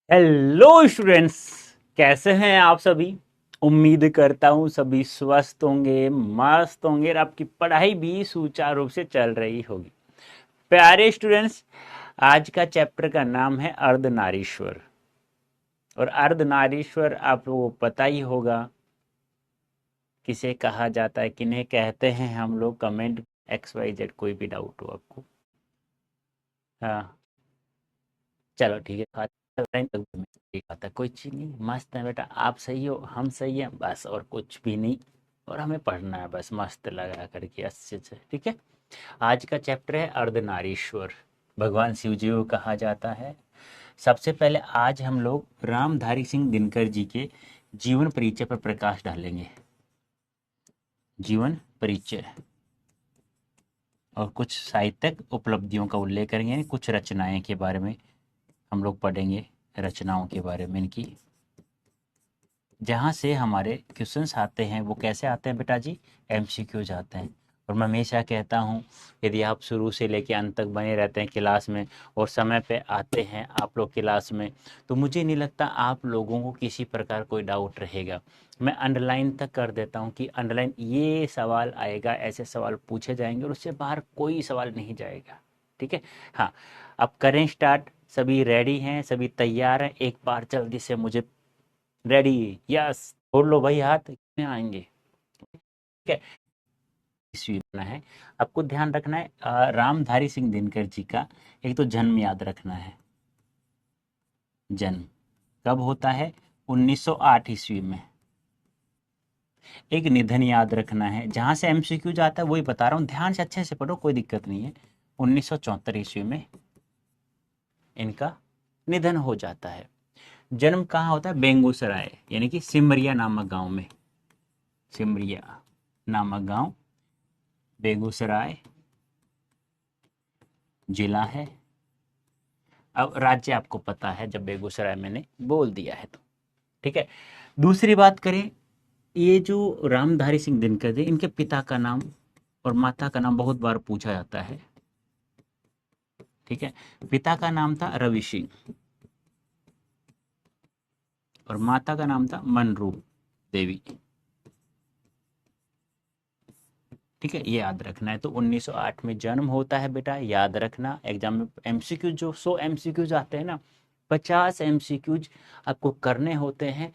Hello students, कैसे हैं आप सभी। उम्मीद करता हूँ सभी स्वस्थ होंगे, मस्त होंगे और आपकी पढ़ाई भी सुचारू रूप से चल रही होगी। प्यारे स्टूडेंट्स, आज का चैप्टर का नाम है अर्धनारीश्वर। और अर्धनारीश्वर आप लोगों को पता ही होगा किसे कहा जाता है, किन्हें कहते हैं हम लोग। कमेंट XYZ कोई भी डाउट हो आपको। हाँ, चलो ठीक है। लाइन तक भी ठीक आता है, कोई चीज़ नहीं। मस्त है बेटा, आप सही हो, हम सही हैं, बस और कुछ भी नहीं। और हमें पढ़ना है बस मस्त लगा करके अच्छे से, ठीक है। आज का चैप्टर है अर्धनारीश्वर। भगवान शिव जी को कहा जाता है। सबसे पहले आज हम लोग रामधारी सिंह दिनकर जी के जीवन परिचय पर प्रकाश डालेंगे। जीवन परिचय और कुछ साहित्यिक उपलब्धियों का उल्लेख करेंगे, कुछ रचनाएं के बारे में हम लोग पढ़ेंगे, रचनाओं के बारे में इनकी। जहाँ से हमारे क्वेश्चंस आते हैं वो कैसे आते हैं बेटा जी, MCQs आते हैं। और मैं हमेशा कहता हूँ, यदि आप शुरू से लेकर अंत तक बने रहते हैं क्लास में और समय पे आते हैं आप लोग क्लास में, तो मुझे नहीं लगता आप लोगों को किसी प्रकार कोई डाउट रहेगा। मैं अंडरलाइन तक कर देता हूँ कि अंडरलाइन ये सवाल आएगा, ऐसे सवाल पूछे जाएंगे और उससे बाहर कोई सवाल नहीं जाएगा, ठीक है। हाँ, अब करें स्टार्ट। सभी रेडी हैं, सभी तैयार हैं? एक बार जल्दी से मुझे रेडी, यस छोड़ लो भाई हाथ में आएंगे, ठीक है। ईस्वी में है, आपको ध्यान रखना है। रामधारी सिंह दिनकर जी का एक तो जन्म याद रखना है। जन्म कब होता है? 1908 ईस्वी में। एक निधन याद रखना है, जहां से MCQ जाता है वही बता रहा हूँ, ध्यान से अच्छे से पढ़ो, कोई दिक्कत नहीं है। 1974 ईस्वी में इनका निधन हो जाता है। जन्म कहाँ होता है? बेंगूसराय यानी कि सिमरिया नामक गांव में। सिमरिया नामक गांव बेगूसराय जिला है। अब राज्य आपको पता है जब बेगूसराय मैंने बोल दिया है तो, ठीक है। दूसरी बात करें, ये जो रामधारी सिंह दिनकर थे, इनके पिता का नाम और माता का नाम बहुत बार पूछा जाता है, ठीक है। पिता का नाम था रवि सिंह और माता का नाम था मनरूप देवी, ठीक है। ये याद रखना है। तो 1908 में जन्म होता है बेटा, याद रखना। एग्जाम में MCQ जो 100 MCQs आते हैं ना, 50 MCQs आपको करने होते हैं।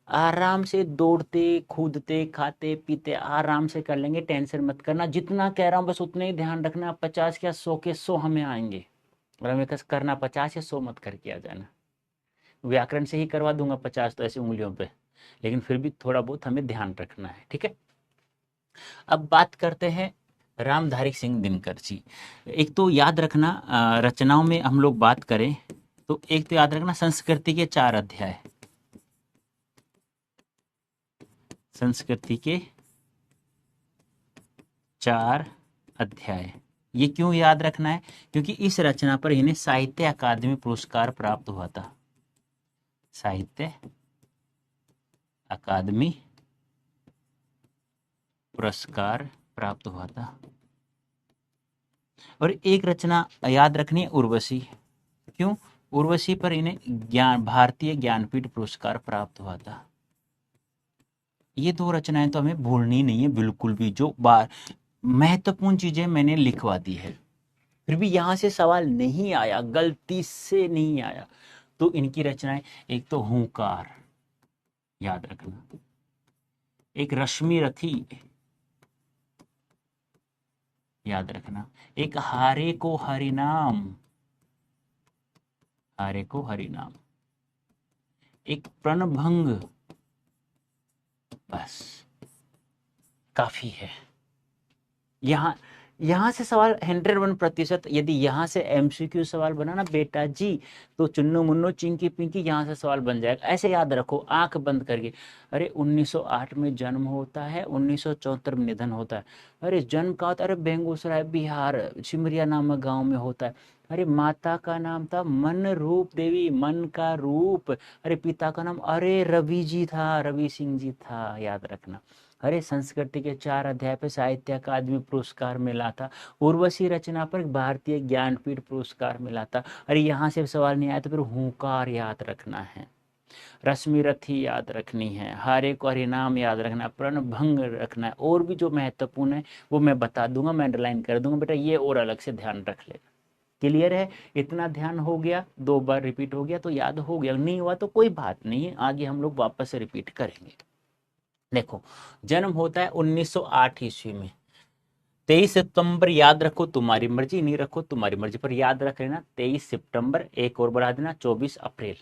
आराम से दौड़ते कूदते खाते पीते आराम से कर लेंगे, टेंशन मत करना। जितना कह रहा हूँ बस उतने ही ध्यान रखना। 50 क्या 100 के 100 हमें आएंगे और हमें कस करना 50 या 100 मत करके आ जाना। व्याकरण से ही करवा दूंगा 50 तो ऐसी उंगलियों पे, लेकिन फिर भी थोड़ा बहुत हमें ध्यान रखना है, ठीक है। अब बात करते हैं रामधारी सिंह दिनकर जी। एक तो याद रखना, रचनाओं में हम लोग बात करें तो एक तो याद रखना, संस्कृति के 4 अध्याय। संस्कृति के 4 अध्याय। ये क्यों याद रखना है? क्योंकि इस रचना पर इन्हें साहित्य अकादमी पुरस्कार प्राप्त हुआ था। साहित्य अकादमी पुरस्कार प्राप्त हुआ था। और एक रचना याद रखनी है, उर्वशी। क्यों? उर्वशी पर इन्हें ज्ञान भारतीय ज्ञानपीठ पुरस्कार प्राप्त हुआ था। ये 2 रचनाएं तो हमें भूलनी नहीं है बिल्कुल भी। जो बार महत्वपूर्ण चीजें मैंने लिखवा दी है, फिर भी यहाँ से सवाल नहीं आया, गलती से नहीं आया, तो इनकी रचनाएं, एक तो हुंकार याद रखना, एक रश्मि रथी याद रखना, एक हारे को हरिनाम, हारे को हरिनाम, एक प्रणभंग, बस काफी है। यहाँ यहाँ से सवाल 101%। यदि यहाँ से MCQ सवाल बना ना बेटा जी, तो चुन्नू मुन्नू चिंकी पिंकी यहाँ से सवाल बन जाएगा। ऐसे याद रखो आंख बंद करके। अरे 1908 में जन्म होता है, 1974 में निधन होता है। अरे जन्म का होता है, अरे बेगूसराय बिहार सिमरिया नामक गांव में होता है। अरे माता का नाम था मन रूप देवी, मन का रूप। अरे पिता का नाम अरे रवि जी था, रवि सिंह जी था, याद रखना। अरे संस्कृति के 4 अध्याय पे साहित्य अकादमी पुरस्कार मिला था। उर्वशी रचना पर भारतीय ज्ञानपीठ पुरस्कार मिला था। अरे यहाँ से सवाल नहीं आया तो फिर हुंकार याद रखना है, रश्मि रथी याद रखनी है, हरे को हरिनाम याद रखना है, प्रणभंग रखना है, और भी जो महत्वपूर्ण है वो मैं बता दूंगा, मैं अंडरलाइन कर दूंगा बेटा, ये और अलग से ध्यान रख लेना। क्लियर है? इतना ध्यान हो गया, 2 बार रिपीट हो गया तो याद हो गया, नहीं हुआ तो कोई बात नहीं है, आगे हम लोग वापस से रिपीट करेंगे। देखो, जन्म होता है 1908 ईस्वी में। 23 सितंबर याद रखो, तुम्हारी मर्जी, नहीं रखो तुम्हारी मर्जी, पर याद रख लेना 23 सितंबर, एक और बढ़ा देना 24 अप्रैल,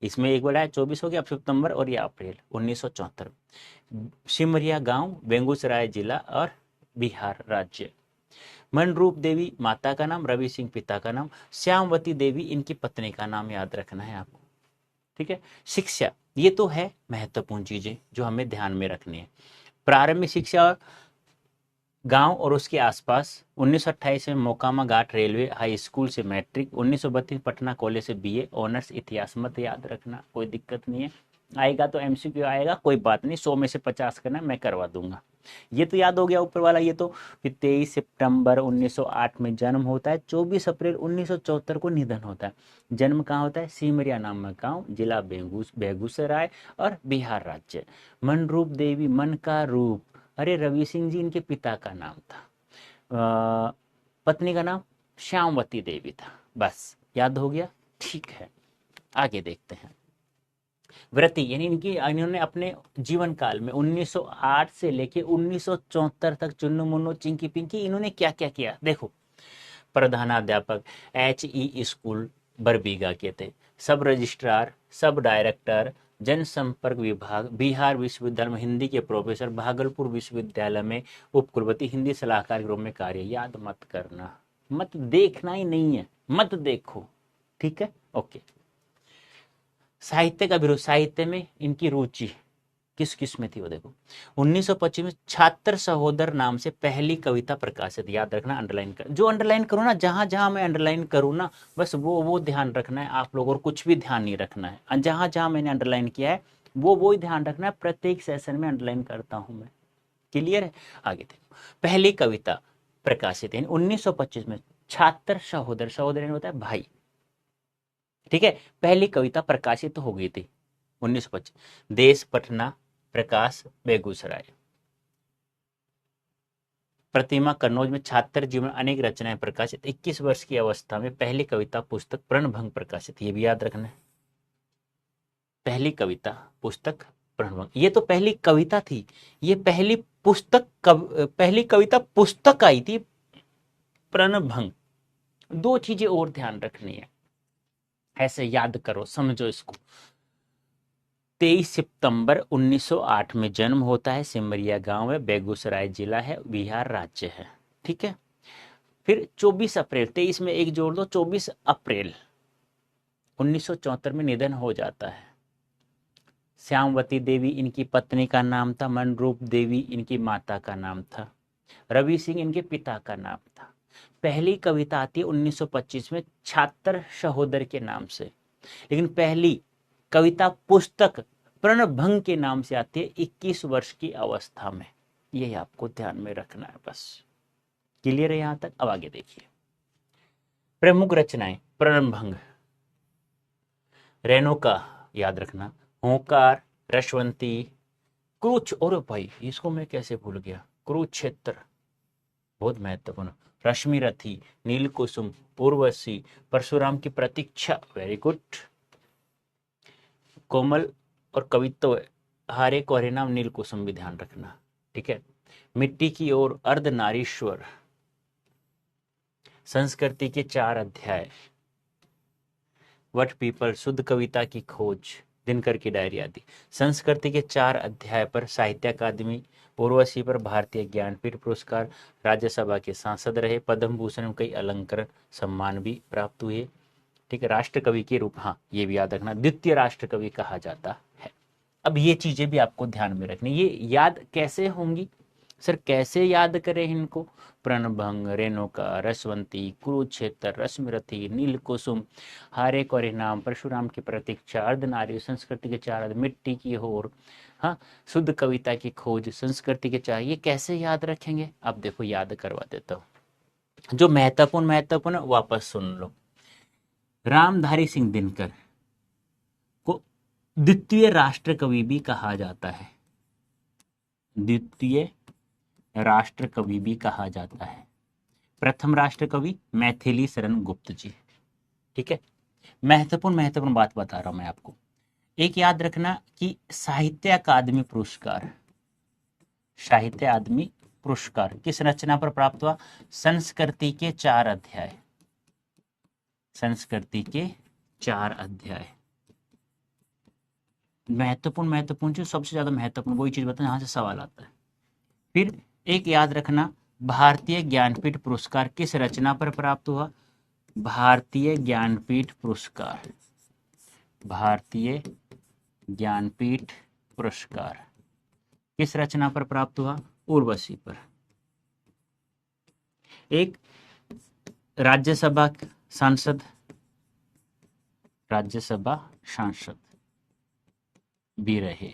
इसमें एक बढ़ा है 24 हो गया, अब सितंबर और या अप्रैल 1974। सिमरिया गांव, बेगूसराय जिला और बिहार राज्य। मनरूप देवी माता का नाम, रवि सिंह पिता का नाम, श्यामवती देवी इनकी पत्नी का नाम याद रखना है आपको। ठीक है? शिक्षा, ये तो है महत्वपूर्ण चीजें जो हमें ध्यान में रखनी है। प्रारंभिक शिक्षा गांव और उसके आसपास, 1928 में मोकामा घाट रेलवे हाई स्कूल से मैट्रिक, 1932 पटना कॉलेज से बीए ऑनर्स इतिहास, मत याद रखना, कोई दिक्कत नहीं है, आएगा तो एमसीक्यू आएगा, कोई बात नहीं, 100 में से 50 करना मैं करवा दूंगा। ये तो याद हो गया ऊपर वाला, ये तो। फिर 23 सितंबर 1908 में जन्म होता है, 24 अप्रैल 1974 को निधन होता है। जन्म कहाँ होता है? सिमरिया नामक गांव, जिला बेगूसराय और बिहार राज्य। मनरूप देवी, मन का रूप, अरे रवि सिंह जी इनके पिता का नाम था। पत्नी का नाम श्यामवती देवी था। बस याद हो गया? ठीक है, आगे देखते हैं। व्रति यानी इन्होंने अपने जीवन काल में 1908 से लेके 1974 तक चुन्नू मुन्नू चिंकी पिंकी इन्होंने क्या क्या किया, देखो। प्रधानाध्यापक HE स्कूल बरबीघा के थे, सब रजिस्ट्रार, सब डायरेक्टर, जनसंपर्क विभाग, बिहार विश्वविद्यालय में हिंदी के प्रोफेसर, भागलपुर विश्वविद्यालय में उपकुलपति, हिंदी सलाहकार के रूप में कार्य। याद मत करना, मत देखना ही नहीं है, मत देखो, ठीक है? ओके। साहित्य का विरोध, साहित्य में इनकी रुचि किस किस में थी वो देखो। 1925 में छात्र सहोदर नाम से पहली कविता प्रकाशित, याद रखना, अंडरलाइन कर, जो अंडरलाइन करूँ ना, जहां जहां मैं अंडरलाइन करूँ ना, बस वो ध्यान रखना है आप लोगों, और कुछ भी ध्यान नहीं रखना है। जहां जहां मैंने अंडरलाइन किया है वो ही ध्यान रखना है, प्रत्येक सेशन में अंडरलाइन करता हूं मैं। क्लियर है? आगे देखो, पहली कविता प्रकाशित है 1925 में, छात्र सहोदर, सहोदर होता है भाई, ठीक है? पहली कविता प्रकाशित तो हो गई थी 1925। देश पटना, प्रकाश बेगूसराय। प्रतिमा कन्नौज में, छात्र जीवन अनेक रचनाएं प्रकाशित, 21 वर्ष की अवस्था में पहली कविता पुस्तक प्रणभंग प्रकाशित, ये भी याद रखना है। पहली कविता पुस्तक प्रणभंग, ये तो पहली कविता थी, ये पहली पहली कविता पुस्तक आई थी प्रणभंग। 2 चीजें और ध्यान रखनी है, ऐसे याद करो, समझो इसको। 23 सितंबर 1908 में जन्म होता है, सिमरिया गांव है, बेगूसराय जिला है, बिहार राज्य है, ठीक है? फिर 24 अप्रैल, 23 में एक जोड़ दो, 24 अप्रैल 1974 में निधन हो जाता है। श्यामवती देवी इनकी पत्नी का नाम था, मनरूप देवी इनकी माता का नाम था, रवि सिंह इनके पिता का नाम था। पहली कविता आती है 1925 में छात्र सहोदर के नाम से, लेकिन पहली कविता पुस्तक प्रणभंग के नाम से आती है 21 वर्ष की अवस्था में। यही आपको ध्यान में रखना है बस। क्लियर है यहां तक? अब आगे देखिए, प्रमुख रचनाएं प्रणभंग, रेणुका याद रखना, होकार, रशवंती, क्रुच, और भाई इसको मैं कैसे भूल गया, कुरुक्षेत्र बहुत महत्वपूर्ण, रश्मि रथी, नील कुसुम, उर्वशी, परशुराम की प्रतीक्षा, वेरी गुड, कोमल और कवित्व, हारे को हरिनाम, नील कुसुम भी ध्यान रखना, ठीक है? मिट्टी की ओर, अर्धनारीश्वर, संस्कृति के 4 अध्याय, वट पीपल, शुद्ध कविता की खोज, दिनकर की डायरी आदि। संस्कृति के 4 अध्याय पर साहित्य अकादमी, उर्वशी पर भारतीय ज्ञानपीठ पुरस्कार, राज्यसभा के सांसद रहे, पद्म भूषण, कई अलंकर सम्मान भी प्राप्त हुए, ठीक है? राष्ट्र कवि के रूप, हाँ ये भी याद रखना, द्वितीय राष्ट्र कवि कहा जाता है। अब ये चीजें भी आपको ध्यान में रखनी, ये याद कैसे होंगी, सर कैसे याद करें इनको? प्रणभंग, रेणुका, रसवंती, कुरुक्षेत्र, रश्मिरथी, नील कुसुम, हारे कौरे नाम, परशुराम की प्रतीक्षा, अर्धनारी, संस्कृति के चार, मिट्टी की होर, हाँ, शुद्ध कविता की खोज, संस्कृति के चार, ये कैसे याद रखेंगे? अब देखो याद करवा देता हूँ। जो महत्वपूर्ण महत्वपूर्ण वापस सुन लो। रामधारी सिंह दिनकर को द्वितीय राष्ट्र कवि भी कहा जाता है, द्वितीय राष्ट्र कवि भी कहा जाता है। प्रथम राष्ट्र कवि मैथिली शरण गुप्त जी। ठीक है, महत्वपूर्ण महत्वपूर्ण बात बता रहा हूं मैं आपको। एक याद रखना कि साहित्य अकादमी पुरस्कार, साहित्य अकादमी पुरस्कार किस रचना पर प्राप्त हुआ? संस्कृति के 4 अध्याय, संस्कृति के 4 अध्याय। महत्वपूर्ण महत्वपूर्ण चीज, सबसे ज्यादा महत्वपूर्ण वही चीज बताना जहां से सवाल आता है। फिर एक याद रखना, भारतीय ज्ञानपीठ पुरस्कार किस रचना पर प्राप्त हुआ? भारतीय ज्ञानपीठ पुरस्कार, भारतीय ज्ञानपीठ पुरस्कार किस रचना पर प्राप्त हुआ? उर्वशी पर। एक राज्यसभा सांसद, राज्यसभा सांसद भी रहे।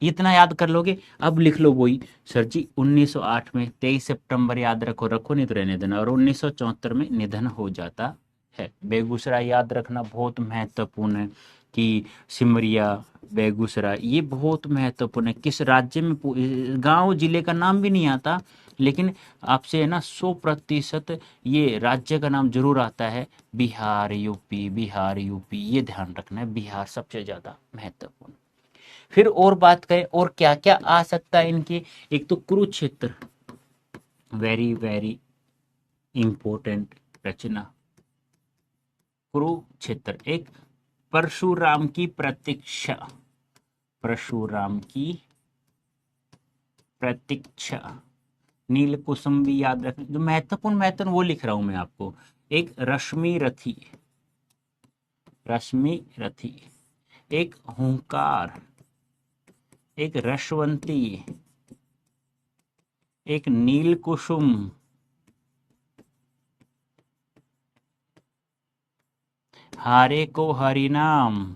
इतना याद कर लोगे। अब लिख लो वही, सर जी 1908 में 23 सितंबर याद रखो, रखो नहीं तो रहने देना, और 1974 में निधन हो जाता है। बेगूसराय याद रखना बहुत महत्वपूर्ण है कि सिमरिया, बेगूसराय, ये बहुत महत्वपूर्ण है। किस राज्य में, गांव जिले का नाम भी नहीं आता, लेकिन आपसे है ना 100% ये राज्य का नाम जरूर आता है। बिहार, यूपी, बिहार, यूपी, ये ध्यान रखना है, बिहार सबसे ज्यादा महत्वपूर्ण। फिर और बात करें और क्या क्या आ सकता है इनके, एक तो कुरुक्षेत्र, वेरी वेरी इंपॉर्टेंट रचना कुरुक्षेत्र। एक परशुराम की प्रतीक्षा, परशुराम की प्रतीक्षा। नील कुसुम भी याद रखना, जो महत्वपूर्ण महत्वपूर्ण वो लिख रहा हूं मैं आपको। एक रश्मि रथी, रश्मि रथी, एक हुंकार, एक रसवंती, एक नील कुसुम, हारे को हरिनाम,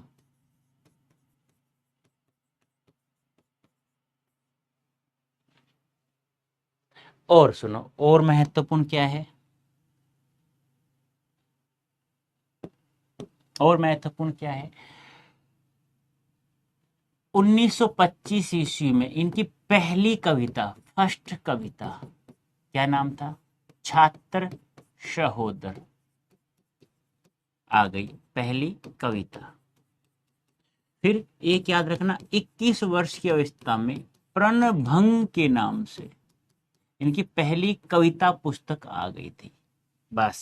और सुनो और महत्वपूर्ण क्या है, और महत्वपूर्ण क्या है, 1925 ईस्वी में इनकी पहली कविता, फर्स्ट कविता, क्या नाम था? छात्र सहोदर आ गई पहली कविता। फिर एक याद रखना, 21 वर्ष की अवस्था में प्रणभंग के नाम से इनकी पहली कविता पुस्तक आ गई थी। बस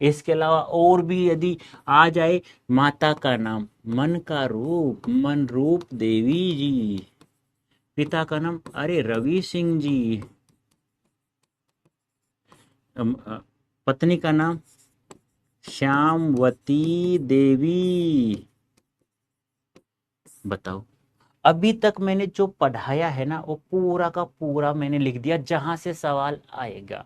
इसके अलावा और भी यदि आ जाए, माता का नाम मन का रूप, मन रूप देवी जी, पिता का नाम अरे रवि सिंह जी, पत्नी का नाम श्यामवती देवी। बताओ, अभी तक मैंने जो पढ़ाया है ना वो पूरा का पूरा मैंने लिख दिया, जहां से सवाल आएगा।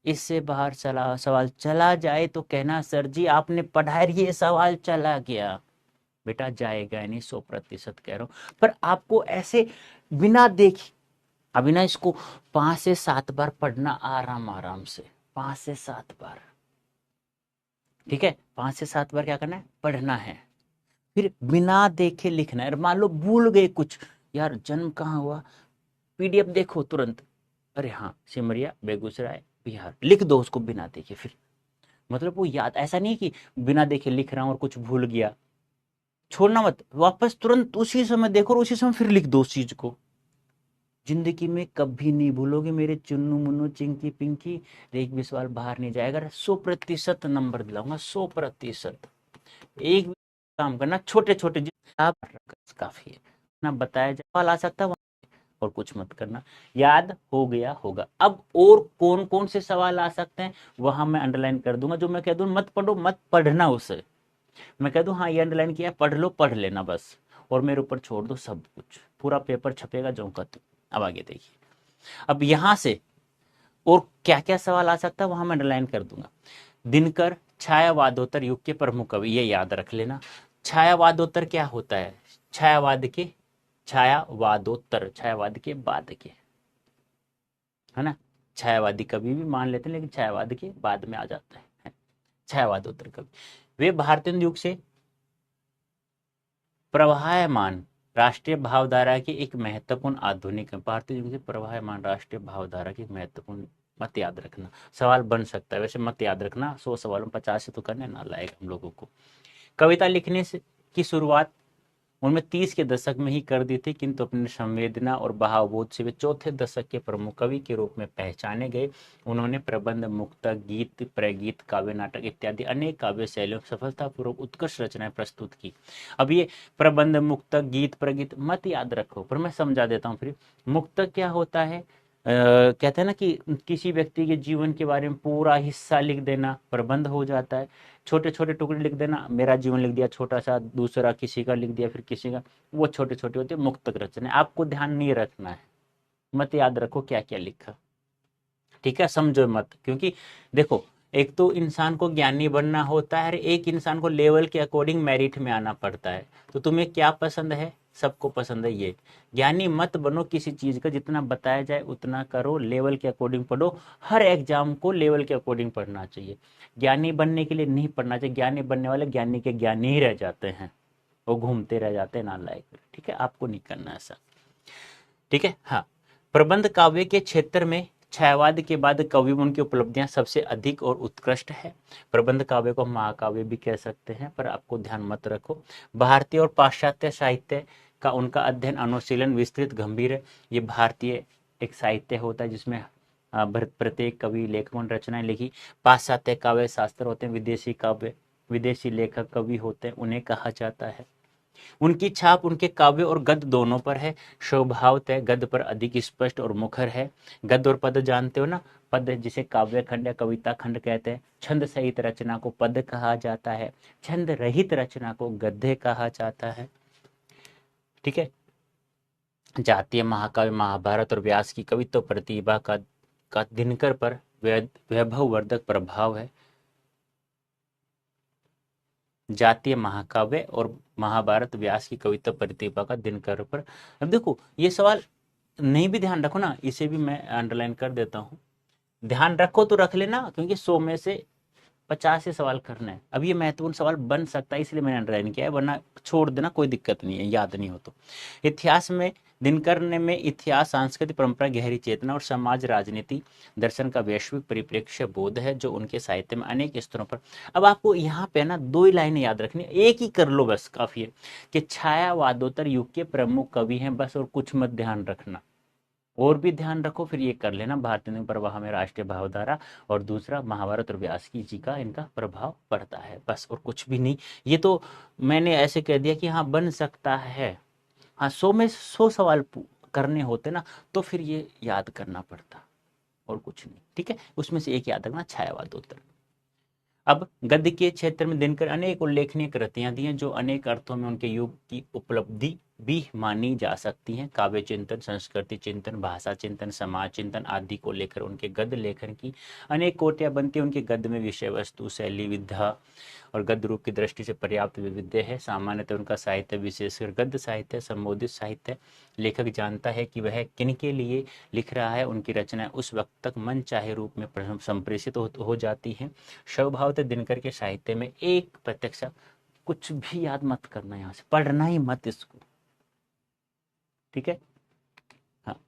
इससे बाहर चला सवाल चला जाए तो कहना सर जी आपने पढ़ाया ये सवाल चला गया। बेटा जाएगा नहीं, 100% कह रहा हूं। पर आपको ऐसे बिना देखे, अभी ना इसको 5 से 7 बार पढ़ना, आराम आराम से 5 से 7 बार। ठीक है, 5 से 7 बार क्या करना है? पढ़ना है। फिर बिना देखे लिखना है। मान लो भूल गए कुछ, यार जन्म कहाँ हुआ, पीडीएफ देखो तुरंत, अरे हाँ सिमरिया, बेगूसराय, बिहार, लिख दो उसको बिना देखे। फिर मतलब वो याद, ऐसा नहीं कि बिना देखे लिख रहा हूं और कुछ भूल गया, छोड़ना मत, वापस तुरंत उसी समय देखो और उसी समय फिर लिख दो उस चीज को। जिंदगी में कभी नहीं भूलोगे मेरे चुन्नू मुन्नू चिंकी पिंकी, एक भी सवाल बाहर नहीं जाएगा। 100% नंबर दिलाऊंगा, 100%। एक भी काम करना, छोटे छोटे आप काफी है ना, बताया जाए सवाल आ सकता है और कुछ मत करना, याद हो गया होगा। अब और कौन कौन से सवाल आ सकते हैं वहां मैं अंडरलाइन कर दूंगा। जो मैं कह दूं मत पढ़ो, मत पढ़ना, उसे मैं कह दूं हाँ ये अंडरलाइन किया, पढ़ लो, पढ़ लेना बस, और मेरे ऊपर छोड़ दो सब कुछ, पूरा पेपर छपेगा जो का। अब आगे देखिए, अब यहाँ से और क्या क्या सवाल आ सकता है वहां मैं अंडरलाइन कर दूंगा। दिनकर छायावादोत्तर युग के प्रमुख कवि, ये याद रख लेना। छायावादोत्तर क्या होता है? छायावाद के, छायावादोत्तर छायावाद के बाद के, है ना। छायावादी कवि भी मान लेते हैं लेकिन छायावाद के बाद में आ जाता है। छायावादोत्तर कवि वे भारतीय युग से प्रवाहमान राष्ट्रीय भावधारा की एक महत्वपूर्ण आधुनिक, भारतीय युग से प्रवाहमान राष्ट्रीय भावधारा की एक महत्वपूर्ण, मत याद रखना, सवाल बन सकता है वैसे, मत याद रखना, 100 सवालों में 50 से तो करने ना लाएगा हम लोगों को। कविता लिखने से की शुरुआत उनमें 30 के दशक में ही कर दी थी, किंतु अपनी संवेदना और भावबोध से वे चौथे दशक के प्रमुख कवि के रूप में पहचाने गए। उन्होंने प्रबंध, मुक्तक, गीत, प्रगीत, काव्य, नाटक इत्यादि अनेक काव्य शैलियों सफलतापूर्वक उत्कृष्ट रचनाएं प्रस्तुत की। अब ये प्रबंध, मुक्तक, गीत, प्रगीत मत याद रखो, पर मैं समझा देता हूँ फिर। मुक्तक क्या होता है? कहते हैं ना कि किसी व्यक्ति के जीवन के बारे में पूरा हिस्सा लिख देना प्रबंध हो जाता है। छोटे छोटे टुकड़े लिख देना, मेरा जीवन लिख दिया छोटा सा, दूसरा किसी का लिख दिया, फिर किसी का, वो छोटे छोटे होते हैं मुक्तक रचना। आपको ध्यान नहीं रखना है, मत याद रखो क्या क्या लिखा, ठीक है, समझो मत। क्योंकि देखो, एक तो इंसान को ज्ञानी बनना होता है, एक इंसान को लेवल के अकॉर्डिंग मेरिट में आना पड़ता है। तो तुम्हें क्या पसंद है? सबको पसंद है ये। ज्ञानी मत बनो किसी चीज का, जितना बताया जाए उतना करो, लेवल के अकॉर्डिंग पढ़ो। हर एग्जाम को लेवल के अकॉर्डिंग पढ़ना चाहिए। ज्ञानी बनने के लिए नहीं पढ़ना चाहिए। ज्ञानी बनने वाले ज्ञानी के ज्ञानी ही रह जाते हैं, वो घूमते रह जाते हैं नालायक। ठीक है, आपको नहीं करना ऐसा, ठीक है। हाँ, प्रबंध काव्य के क्षेत्र में छायावाद के बाद कवि उनकी उपलब्धियां सबसे अधिक और उत्कृष्ट है। प्रबंध काव्य को महाकाव्य भी कह सकते हैं, पर आपको ध्यान मत रखो। भारतीय और पाश्चात्य साहित्य का उनका अध्ययन, अनुशीलन विस्तृत गंभीर है। ये भारतीय एक साहित्य होता है जिसमें प्रत्येक कवि लेखकों ने रचनाएं लिखी। पाश्चात्य काव्य शास्त्र होते हैं, विदेशी काव्य, विदेशी लेखक कवि होते हैं, उन्हें कहा जाता है। उनकी छाप उनके काव्य और गद्य दोनों पर है। स्वभावतः गद्य पर अधिक स्पष्ट और मुखर है। गद्य और पद जानते हो ना, पद जिसे काव्य खंड या कविता खंड कहते हैं। छंद सहित रचना को पद कहा जाता है, छंद रहित रचना को गद्य कहा जाता है, ठीक है। जातीय महाकाव्य महाभारत और व्यास की कवित्व प्रतिभा का दिनकर पर वैभववर्धक प्रभाव है। जातीय महाकाव्य और महाभारत व्यास की कविता प्रतिभा का दिनकर पर। अब देखो, ये सवाल नहीं भी ध्यान रखो ना, इसे भी मैं अंडरलाइन कर देता हूं। ध्यान रखो तो रख लेना, क्योंकि 100 में से 50 से सवाल करना है। अब ये महत्वपूर्ण सवाल बन सकता है, इसलिए मैंने अंडरलाइन किया है, वरना छोड़ देना, कोई दिक्कत नहीं है, याद नहीं हो तो। इतिहास में दिनकर ने में इतिहास, सांस्कृतिक परंपरा, गहरी चेतना और समाज राजनीति दर्शन का वैश्विक परिप्रेक्ष्य बोध है, जो उनके साहित्य में अनेक स्तरों पर। अब आपको यहाँ पे ना 2 ही लाइनें याद रखनी, एक ही कर लो बस, काफी है कि छायावादोत्तर युग के प्रमुख कवि हैं बस, और कुछ मत ध्यान रखना। और भी ध्यान रखो फिर ये कर लेना, भारतीय प्रवाह में राष्ट्रीय भावधारा, और दूसरा महाभारत और व्यास की जी का इनका प्रभाव पड़ता है, बस और कुछ भी नहीं। ये तो मैंने ऐसे कह दिया कि हाँ बन सकता है। हाँ, 100 में 100 सवाल करने होते ना, तो फिर ये याद करना पड़ता, और कुछ नहीं, ठीक है। उसमें से एक याद रखना, छायावादोत्तर। अब गद्य के क्षेत्र में दिनकर अनेक उल्लेखनीय कृतियां दी हैं, जो अनेक अर्थों में उनके युग की उपलब्धि भी मानी जा सकती हैं। काव्य चिंतन, संस्कृति चिंतन, भाषा चिंतन, समाज चिंतन आदि को लेकर उनके गद्य लेखन की अनेक कोटियां बनती हैं। उनके गद्य में विषय वस्तु, शैली, विधा और गद्य रूप की दृष्टि से पर्याप्त विविधता है। सामान्यतः उनका साहित्य, विशेषकर गद्य साहित्य, संबोधित साहित्य, लेखक जानता है कि वह किनके लिए लिख रहा है। उनकी रचनाएं उस वक्त तक मन चाहे रूप में संप्रेषित हो जाती हैं। स्वभावतः दिनकर के साहित्य में एक प्रत्यक्ष, कुछ भी याद मत करना, यहाँ से पढ़ना ही मत इसको, ठीक है। हाँ,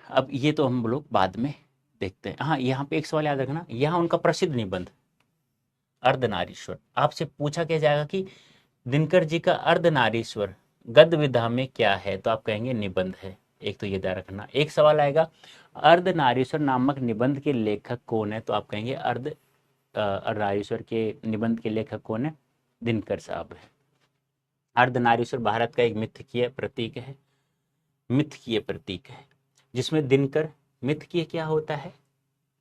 अब ये तो हम लोग बाद में देखते हैं। हाँ, यहाँ पे एक सवाल याद रखना, यहाँ उनका प्रसिद्ध निबंध अर्धनारीश्वर, आपसे पूछा क्या जाएगा कि दिनकर जी का अर्धनारीश्वर गद्य विधा में क्या है, तो आप कहेंगे निबंध है। एक तो ये ध्यान रखना। एक सवाल आएगा अर्धनारीश्वर नामक निबंध के लेखक कौन है, तो आप कहेंगे अर्धनारीश्वर के निबंध के लेखक कौन है? दिनकर साहब है। अर्धनारीश्वर भारत का एक मिथकीय प्रतीक है, मिथकीय प्रतीक है, जिसमें दिनकर, मिथकीय क्या होता है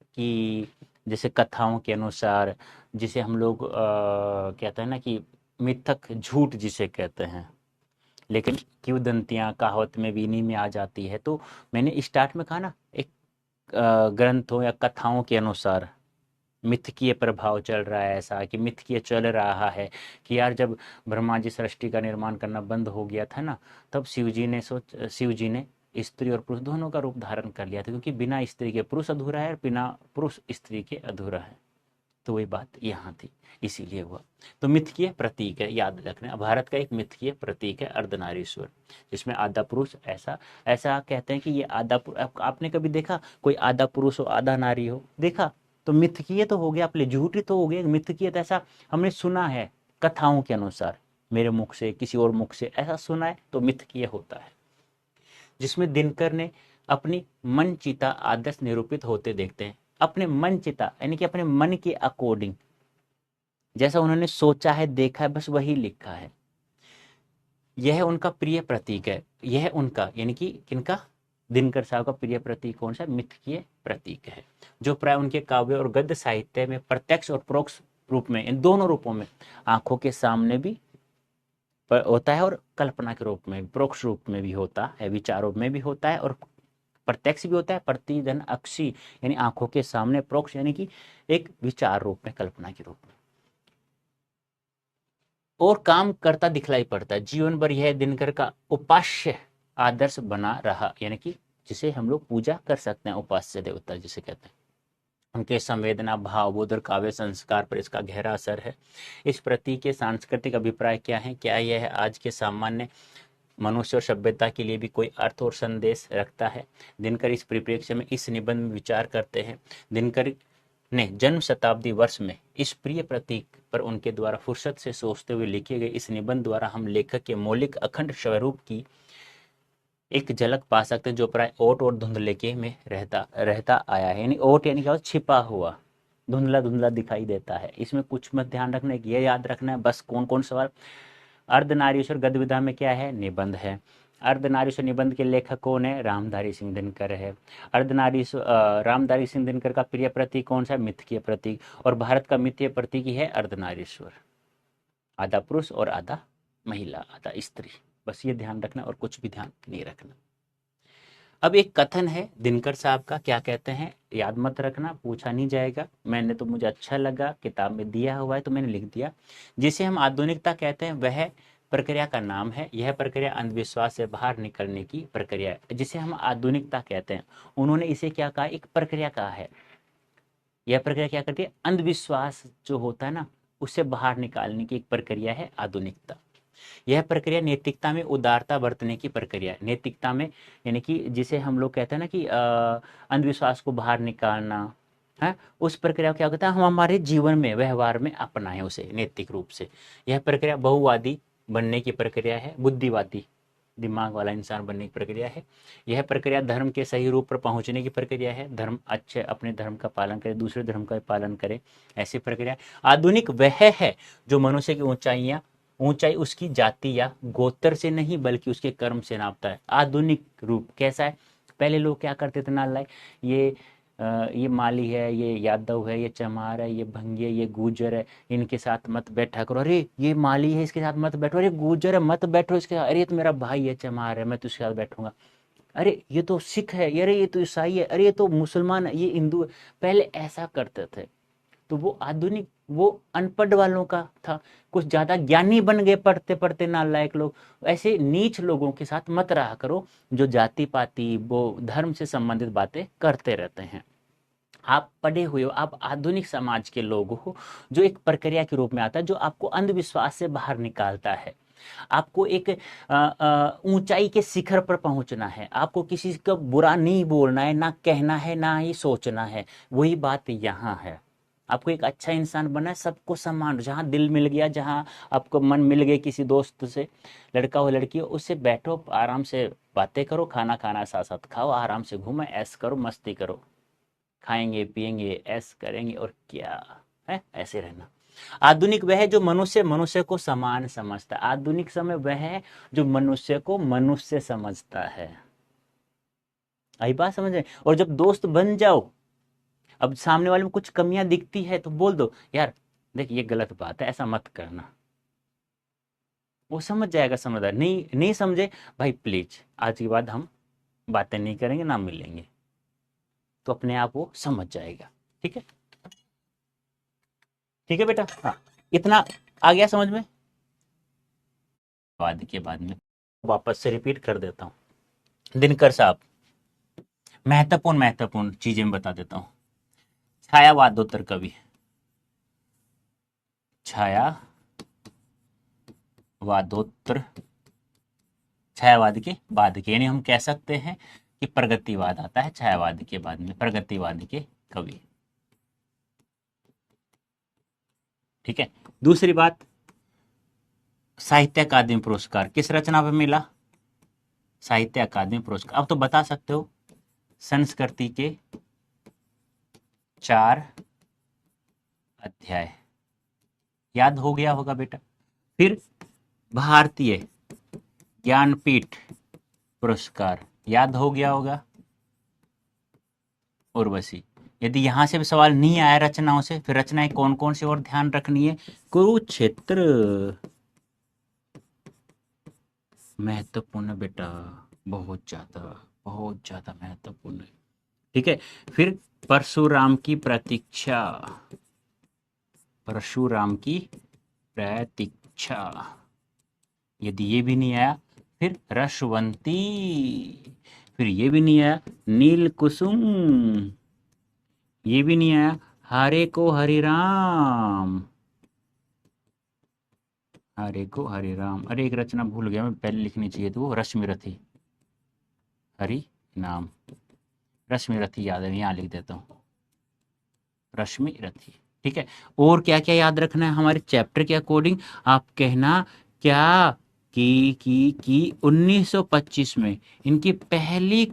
कि जैसे कथाओं के अनुसार, जिसे हम लोग कहते हैं ना कि मिथक, झूठ जिसे कहते हैं, लेकिन क्यों दंतियाँ कहावत में भी इन्हीं में आ जाती है। तो मैंने स्टार्ट में कहा ना, एक ग्रंथों या कथाओं के अनुसार मिथकीय प्रभाव चल रहा है, ऐसा कि मिथकीय चल रहा है कि यार जब ब्रह्मा जी सृष्टि का निर्माण करना बंद हो गया था ना, तब शिव जी ने स्त्री और पुरुष दोनों का रूप धारण कर लिया था, क्योंकि बिना स्त्री के पुरुष अधूरा है और बिना पुरुष स्त्री के अधूरा है। तो वही बात यहाँ थी, इसीलिए हुआ। तो मिथकीय प्रतीक है, याद रखना, भारत का एक मिथकीय प्रतीक है अर्धनारीश्वर, जिसमें आधा पुरुष, ऐसा ऐसा कहते हैं कि ये आधा आपने कभी देखा कोई आधा पुरुष हो आधा नारी हो, देखा? तो मिथकीय तो हो गया, अपने झूठी तो हो गया, मिथकीय तो ऐसा हमने सुना है कथाओं के अनुसार, मेरे मुख से किसी और मुख से ऐसा सुना है, तो मिथकीय होता है। जिसमें दिनकर ने अपनी मन चिता आदर्श निरूपित होते देखते हैं, अपने मन चिता यानी कि अपने मन के अकॉर्डिंग, जैसा उन्होंने सोचा है देखा है बस वही लिखा है। यह उनका प्रिय प्रतीक है, यह उनका यानी कि किनका, दिनकर साहब का प्रिय प्रतीक कौन सा, मिथकीय प्रतीक है, जो प्राय उनके काव्य और गद्य साहित्य में प्रत्यक्ष और परोक्ष रूप में, इन दोनों रूपों में, आंखों के सामने भी होता है और कल्पना के रूप में, परोक्ष रूप में भी होता है, विचारों में भी होता है और प्रत्यक्ष भी होता है, प्रतिधन अक्षी यानी आंखों के सामने, परोक्ष यानी कि एक विचार रूप में, कल्पना के रूप में, और काम करता दिखलाई पड़ता है। जीवन भर यह दिनकर का उपास्य आदर्श बना रहा, यानी कि जिसे हम लोग पूजा कर सकते हैं, उपास्य देवता जिसे कहते हैं। उनके संवेदना, भावबोध और काव्य संस्कार पर इसका गहरा असर है। इस प्रतीक के सांस्कृतिक अभिप्राय क्या है, क्या यह आज के सामान्य मनुष्य और सभ्यता के लिए भी कोई अर्थ और संदेश रखता है? दिनकर इस परिप्रेक्ष्य में इस निबंध में विचार करते हैं। दिनकर ने जन्म शताब्दी वर्ष में इस प्रिय प्रतीक पर उनके द्वारा फुर्सत से सोचते हुए लिखे गए इस निबंध द्वारा हम लेखक के मौलिक अखंड स्वरूप की एक झलक पा सकते हैं, जो प्राय ओट और धुंधले के में रहता रहता आया है। यानी ओट यानी क्या, छिपा हुआ, धुंधला धुंधला दिखाई देता है। इसमें कुछ मत ध्यान रखना है, ये याद रखना है बस, कौन कौन सवाल। अर्धनारीश्वर गद्य विधा में क्या है, निबंध है। अर्धनारीश्वर निबंध के लेखक कौन है, रामधारी सिंह दिनकर है। अर्धनारीश्वर रामधारी सिंह दिनकर का प्रिय प्रतीक कौन सा, मिथकीय प्रतीक, और भारत का मिथकीय प्रतीक ही है अर्धनारीश्वर, आधा पुरुष और आधा महिला, आधा स्त्री। बस ये ध्यान रखना और कुछ भी ध्यान नहीं रखना। अब एक कथन है दिनकर साहब का, क्या कहते हैं याद मत रखना, पूछा नहीं जाएगा, मैंने तो मुझे अच्छा लगा, किताब में दिया हुआ है तो मैंने लिख दिया। जिसे हम आधुनिकता कहते हैं वह प्रक्रिया का नाम है, यह प्रक्रिया अंधविश्वास से बाहर निकलने की प्रक्रिया है। जिसे हम आधुनिकता कहते हैं, उन्होंने इसे क्या कहा, एक प्रक्रिया कहा है। यह प्रक्रिया क्या करती है, अंधविश्वास जो होता है ना, उससे बाहर निकालने की एक प्रक्रिया है आधुनिकता। यह प्रक्रिया नैतिकता में उदारता बरतने की प्रक्रिया है। नैतिकता में यानी कि जिसे हम लोग कहते हैं ना कि अंधविश्वास को बाहर निकालना है, उस प्रक्रिया को क्या कहता है, हम हमारे जीवन में व्यवहार में अपनाएं उसे नैतिक रूप से। यह प्रक्रिया बहुवादी बनने की प्रक्रिया है, बुद्धिवादी दिमाग वाला इंसान बनने की प्रक्रिया है। यह प्रक्रिया धर्म के सही रूप पर पहुंचने की प्रक्रिया है, धर्म अच्छे अपने धर्म का पालन करे, दूसरे धर्म का पालन करे, ऐसी प्रक्रिया। आधुनिक वह है जो मनुष्य की ऊंचाई उसकी जाति या गोत्र से नहीं बल्कि उसके कर्म से नापता है। आधुनिक रूप कैसा है, पहले लोग क्या करते थे ना, लाइक ये माली है, ये यादव है, ये चमार है, ये भंगी है, ये गुजर है, इनके साथ मत बैठा करो, अरे ये माली है इसके साथ मत बैठो, अरे गुजर है मत बैठो इसके साथ, अरे ये तो मेरा भाई है चमार है मैं तो इसके साथ बैठूंगा, अरे ये तो सिख है, अरे ये तो ईसाई है, अरे ये तो मुसलमान है, ये हिंदू है। पहले ऐसा करते थे। तो वो आधुनिक, वो अनपढ़ वालों का था। कुछ ज्यादा ज्ञानी बन गए पढ़ते पढ़ते नालायक लोग। ऐसे नीच लोगों के साथ मत रहा करो जो जाति पाति वो धर्म से संबंधित बातें करते रहते हैं। आप पढ़े हुए हो, आप आधुनिक समाज के लोग हो, जो एक प्रक्रिया के रूप में आता है, जो आपको अंधविश्वास से बाहर निकालता है। आपको एक ऊंचाई के शिखर पर पहुंचना है, आपको किसी का बुरा नहीं बोलना है, ना कहना है, ना ही सोचना है। वही बात यहाँ है, आपको एक अच्छा इंसान बनना है, सबको सम्मान, जहाँ दिल मिल गया, जहाँ आपको मन मिल गया किसी दोस्त से, लड़का हो लड़की हो, उससे बैठो आराम से बातें करो, खाना खाना साथ साथ खाओ, आराम से घूमो, ऐश करो, मस्ती करो, खाएंगे पिएंगे ऐश करेंगे, और क्या है, ऐसे रहना। आधुनिक वह है जो मनुष्य मनुष्य को समान समझता है। आधुनिक समय वह है जो मनुष्य को मनुष्य समझता है। आई बात समझ रहे? और जब दोस्त बन जाओ, अब सामने वाले में कुछ कमियां दिखती है तो बोल दो, यार देख ये गलत बात है, ऐसा मत करना, वो समझ जाएगा समझदार। नहीं नहीं समझे भाई प्लीज आज के बाद हम बातें नहीं करेंगे ना मिलेंगे, तो अपने आप वो समझ जाएगा। ठीक है, ठीक है बेटा। हाँ, इतना आ गया समझ में। बाद में वापस से रिपीट कर देता हूँ। दिनकर साहब, महत्वपूर्ण महत्वपूर्ण चीजें मैं बता देता हूँ। छायावादोत्तर कवि, छायावादोत्तर, छायावाद के बाद के, यानी हम कह सकते हैं कि प्रगतिवाद आता है छायावाद के बाद में, प्रगतिवाद के कवि। ठीक है, दूसरी बात, साहित्य अकादमी पुरस्कार किस रचना पे मिला? साहित्य अकादमी पुरस्कार। अब तो बता सकते हो, संस्कृति के 4 अध्याय, याद हो गया होगा बेटा। फिर भारतीय ज्ञानपीठ पुरस्कार, याद हो गया होगा। उर्वशी। यदि यहां से भी सवाल नहीं आया रचनाओं से, फिर रचनाएं कौन कौन सी और ध्यान रखनी है? कुरुक्षेत्र महत्वपूर्ण है बेटा, बहुत ज्यादा महत्वपूर्ण है। ठीक है, फिर परशुराम की प्रतीक्षा, परशुराम की प्रतीक्षा, यदि ये भी नहीं आया, फिर रसवंती, फिर ये भी नहीं आया, नील कुसुम, ये भी नहीं आया, हरे को हरि राम, हरे को हरि राम। अरे एक रचना भूल गया मैं, पहले लिखनी चाहिए थी, वो रश्मि रथी, हरि नाम, रश्मि रथी याद है, यहाँ लिख देता हूँ, रश्मि रथी। ठीक है, और क्या क्या याद रखना है हमारे चैप्टर के अकॉर्डिंग, आप कहना क्या कि 1925 में इनकी पहली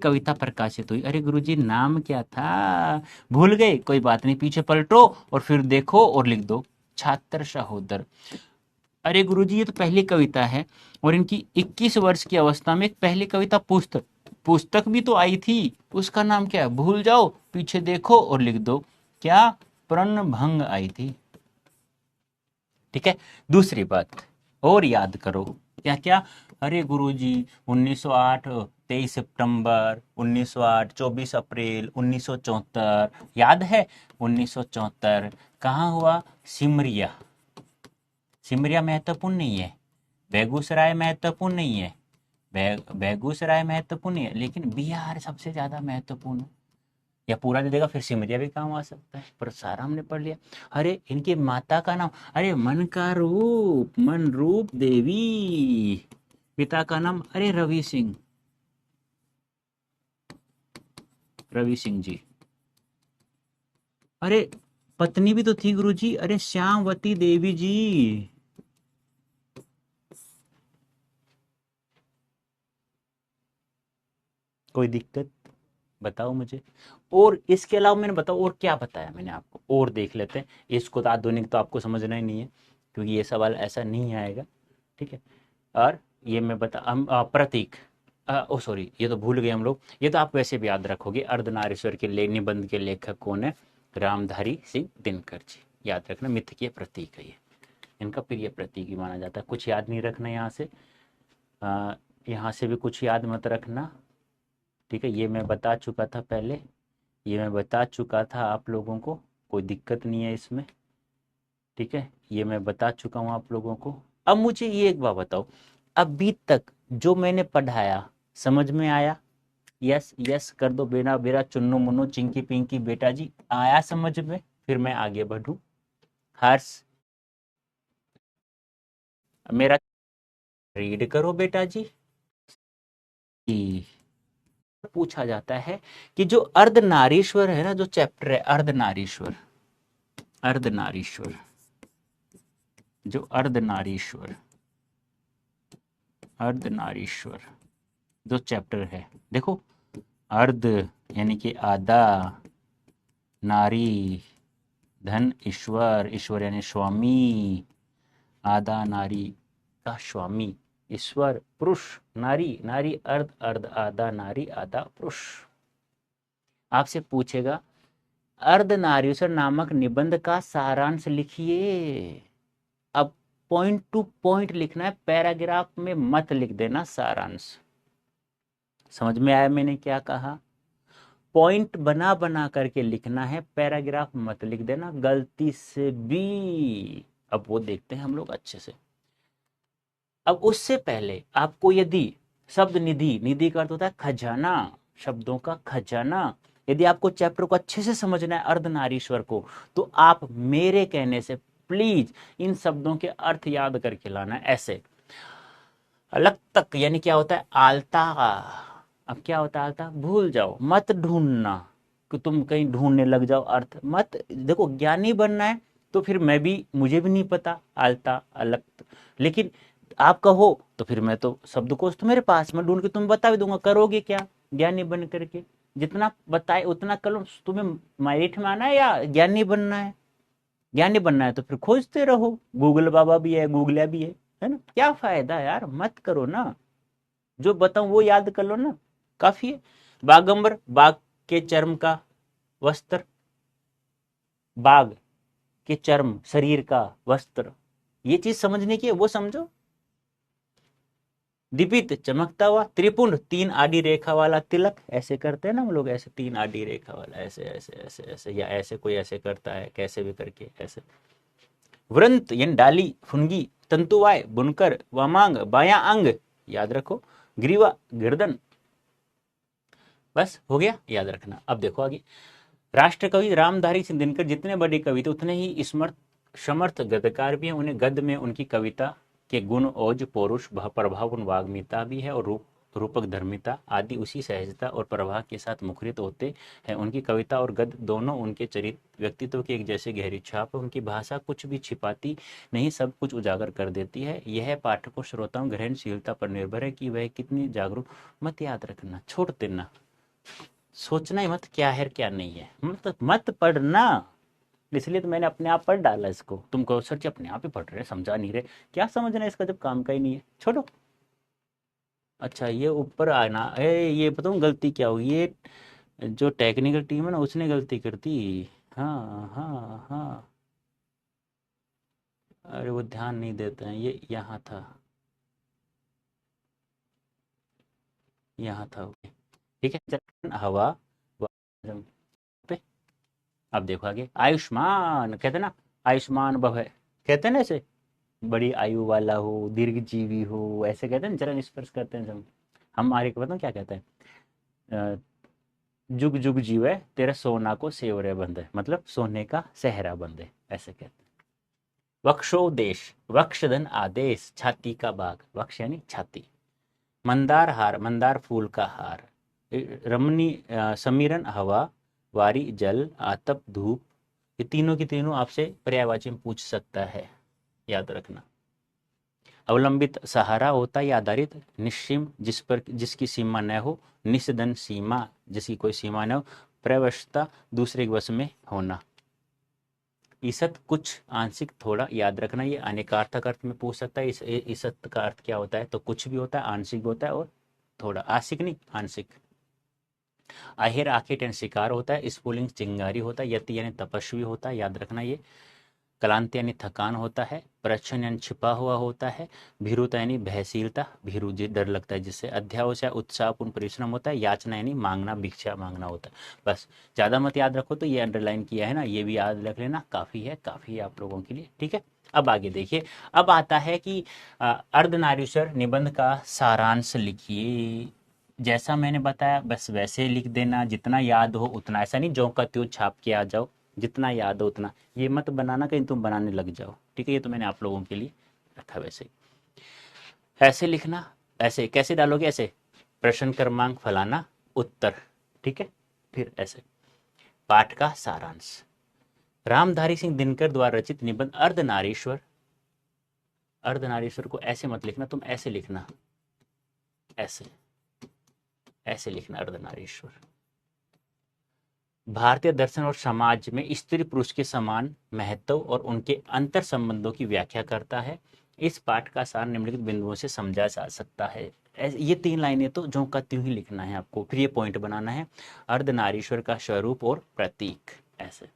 कविता प्रकाशित हुई। अरे गुरुजी नाम क्या था, भूल गए, कोई बात नहीं, पीछे पलटो और फिर देखो और लिख दो, छात्र सहोदर। अरे गुरुजी ये तो पहली कविता है, और इनकी 21 वर्ष की अवस्था में एक पहली कविता पुस्तक पुस्तक भी तो आई थी, उसका नाम क्या है भूल जाओ, पीछे देखो और लिख दो, क्या, प्रणभंग आई थी। ठीक है, दूसरी बात और याद करो, क्या क्या? अरे गुरुजी 1908, 23 सितंबर 1908, 24 अप्रैल 1974, याद है? 1974 कहाँ हुआ? सिमरिया। सिमरिया महत्वपूर्ण नहीं है, बेगूसराय महत्वपूर्ण नहीं है, बेगूसराय महत्वपूर्ण नहीं है, लेकिन बिहार सबसे ज्यादा महत्वपूर्ण है। या पूरा दे देगा फिर सिमरिया भी काम आ सकता है, पर सारा हमने पढ़ लिया। अरे इनकी माता का नाम, अरे मन का रूप, मन रूप देवी। पिता का नाम, अरे रवि सिंह, रवि सिंह जी। अरे पत्नी भी तो थी गुरुजी, अरे श्यामवती देवी जी। कोई दिक्कत बताओ मुझे। और इसके अलावा मैंने बताओ और क्या बताया मैंने आपको, और देख लेते हैं। इसको तो आधुनिक तो आपको समझना ही नहीं है, क्योंकि ये सवाल ऐसा नहीं आएगा। ठीक है, और ये मैं बता प्रतीक, ओ सॉरी ये तो भूल गए हम लोग, ये तो आप वैसे भी याद रखोगे। अर्धनारीश्वर के निबंध के लेखक कौन है? रामधारी सिंह दिनकर जी, याद रखना, मिथ के प्रतीक है ये, इनका प्रिय प्रतीक ही माना जाता है। कुछ याद नहीं रखना यहाँ से, यहाँ से भी कुछ याद मत रखना। ठीक है, ये मैं बता चुका था पहले, ये मैं बता चुका था आप लोगों को, कोई दिक्कत नहीं है इसमें। ठीक है, ये मैं बता चुका हूँ आप लोगों को। अब मुझे ये एक बात बताओ, अभी तक जो मैंने पढ़ाया समझ में आया? यस यस कर दो, बेना बेरा चुन्नू मुन्नू चिंकी पिंकी बेटा जी, आया समझ में? फिर मैं आगे बढ़ूं। हर्ष, मेरा रीड करो बेटा जी। पूछा जाता है कि जो अर्धनारीश्वर है ना, जो चैप्टर है अर्धनारीश्वर, अर्धनारीश्वर, जो अर्धनारीश्वर, अर्धनारीश्वर जो चैप्टर है, देखो, अर्ध यानी कि आधा, नारी धन ईश्वर, ईश्वर यानी स्वामी, आधा नारी का स्वामी ईश्वर, पुरुष नारी, नारी अर्ध, अर्ध आधा नारी, आधा पुरुष। आपसे पूछेगा अर्धनारीश्वर नामक निबंध का सारांश लिखिए, अब पॉइंट टू पॉइंट लिखना है, पैराग्राफ में मत लिख देना सारांश। समझ में आया मैंने क्या कहा? पॉइंट बना बना करके लिखना है, पैराग्राफ मत लिख देना गलती से भी। अब वो देखते हैं हम लोग अच्छे से। अब उससे पहले आपको यदि शब्द निधि, निधि का अर्थ होता है खजाना, शब्दों का खजाना, यदि आपको चैप्टर को अच्छे से समझना है अर्धनारीश्वर को, तो आप मेरे कहने से प्लीज इन शब्दों के अर्थ याद करके लाना। ऐसे अलग तक यानी क्या होता है? आलता। अब क्या होता है आलता? भूल जाओ, मत ढूंढना कि तुम कहीं ढूंढने लग जाओ अर्थ मत। देखो ज्ञानी बनना है तो फिर मैं भी, मुझे भी नहीं पता आलता अलग, लेकिन आप कहो तो फिर मैं तो शब्दकोश तो मेरे पास, मैं ढूंढ के तुम्हें बता भी दूंगा। करोगे क्या ज्ञानी बन करके? जितना बताए उतना कर लो। तुम्हें मेरिट में आना है या ज्ञानी बनना है? ज्ञानी बनना है तो फिर खोजते रहो, गूगल बाबा भी है, गूगल भी है ना? क्या फायदा यार, मत करो ना, जो बताऊं वो याद कर लो ना, काफी है। बागंबर, बाघ के चर्म का वस्त्र, बाघ के चर्म शरीर का वस्त्र, ये चीज समझने की है, वो समझो। दीपित चमकता हुआ, त्रिपुंड तीन आडी रेखा वाला तिलक, ऐसे करते हैं ना हम लोग, ऐसे तीन आडी रेखा वाला, ऐसे ऐसे ऐसे ऐसे, या ऐसे कोई ऐसे करता है, कैसे भी करके ऐसे। वृंत यानी डाली फुनगी, तंतुवाय बुनकर, वामांग बाया अंग, याद रखो, ग्रीवा गर्दन। बस हो गया, याद रखना। अब देखो आगे। राष्ट्रकवि रामधारी सिंह दिनकर जितने बड़े कवि थे उतने ही समर्थ गद्यकार भी हैं। उन्हें गद्य में उनकी कविता के गुण ओज पौरुष प्रभाव वाग्मिता भी है, और रूपक धर्मिता आदि उसी सहजता और प्रवाह के साथ मुखरित होते हैं। उनकी कविता और गद्य दोनों उनके चरित्र व्यक्तित्व की एक जैसे गहरी छाप है। उनकी भाषा कुछ भी छिपाती नहीं, सब कुछ उजागर कर देती है। यह पाठकों श्रोताओं ग्रहणशीलता पर निर्भर है कि वह कितनी जागरूक। मत याद रखना, छोड़ देना, सोचना ही मत क्या है क्या नहीं है, मत पढ़ना। इसलिए तो मैंने अपने आप पढ़ डाला इसको। तुम कहो सर जी अपने आप ही पढ़ रहे, समझा नहीं रहे, क्या समझना इसका जब काम का ही नहीं है, छोड़ो। अच्छा ये ऊपर आना ये बताऊँ गलती क्या हुई, ये जो टेक्निकल टीम है ना उसने गलती कर दी। हाँ हाँ हाँ, अरे वो ध्यान नहीं देते हैं, ये यहाँ था, यहाँ था, ओके ठीक है। हवा पे। अब देखो आगे, आयुष्मान कहते हैं ना, आयुष्मान भव है, कहते हैं ना ऐसे, बड़ी आयु वाला हो, दीर्घ जीवी हो, ऐसे कहते हैं ना, चरण स्पर्श करते हैं जब। हमारे को बताऊँ क्या कहते हैं? जुग जुग जीवे तेरा सोना को सेवरे बंधे, मतलब सोने का सेहरा बंधे, ऐसे कहते हैं। वक्षोदेश, वक्षधन आदेश, छाती का बाग, वक्ष यानी छाती। मंदार हार, मंदार फूल का हार। रमणी समीरन हवा, वारी जल, आतप धूप। ये तीनों की तीनों आपसे पर्यायवाची में पूछ सकता है, याद रखना। अवलंबित सहारा होता है या आधारित, निश्चिम जिस पर जिसकी सीमा न हो, निषदन सीमा जिसकी कोई सीमा न हो, प्रवशता दूसरे के वश में होना। ईसत कुछ, आंशिक थोड़ा, याद रखना। ये अनेकार्थक अर्थ में पूछ सकता है। ईसत का अर्थ क्या होता है? तो कुछ भी होता है, आंशिक भी होता है और थोड़ा, आंशिक नहीं आंशिक। आहेर आखेट यानी शिकार होता है। स्फुलिंग चिंगारी होता है। यति यानी तपस्वी होता है, याद रखना ये। क्लांति यानी थकान होता है। प्रच्छन्न यानी छिपा हुआ होता है। भीरुता यानी भयशीलता, भीरु डर लगता है जिससे। अध्यावस या उत्साहपूर्ण परिश्रम होता है। याचना यानी मांगना, भिक्षा मांगना होता है। बस ज़्यादा मत याद रखो, तो ये अंडरलाइन किया है ना, ये भी याद रख लेना, काफ़ी है आप लोगों के लिए, ठीक है। अब आगे देखिए, अब आता है कि अर्धनारीश्वर निबंध का सारांश लिखिए। जैसा मैंने बताया बस वैसे लिख देना, जितना याद हो उतना, ऐसा नहीं जो का त्यों छाप के आ जाओ, जितना याद हो उतना। ये मत बनाना कहीं तुम बनाने लग जाओ, ठीक है। ये तो मैंने आप लोगों के लिए रखा वैसे ही। ऐसे लिखना, ऐसे कैसे डालोगे? ऐसे प्रश्न क्रमांक फलाना उत्तर, ठीक है। फिर ऐसे पाठ का सारांश। रामधारी सिंह दिनकर द्वारा रचित निबंध अर्धनारीश्वर। अर्धनारीश्वर को ऐसे मत लिखना, तुम ऐसे लिखना, ऐसे ऐसे लिखना अर्धनारीश्वर। भारतीय दर्शन और समाज में स्त्री पुरुष के समान महत्व और उनके अंतर संबंधों की व्याख्या करता है। इस पाठ का सार निम्नलिखित बिंदुओं से समझा जा सकता है। ये तीन लाइनें तो जो का त्यों ही लिखना है आपको, फिर ये पॉइंट बनाना है। अर्धनारीश्वर का स्वरूप और प्रतीक, ऐसे।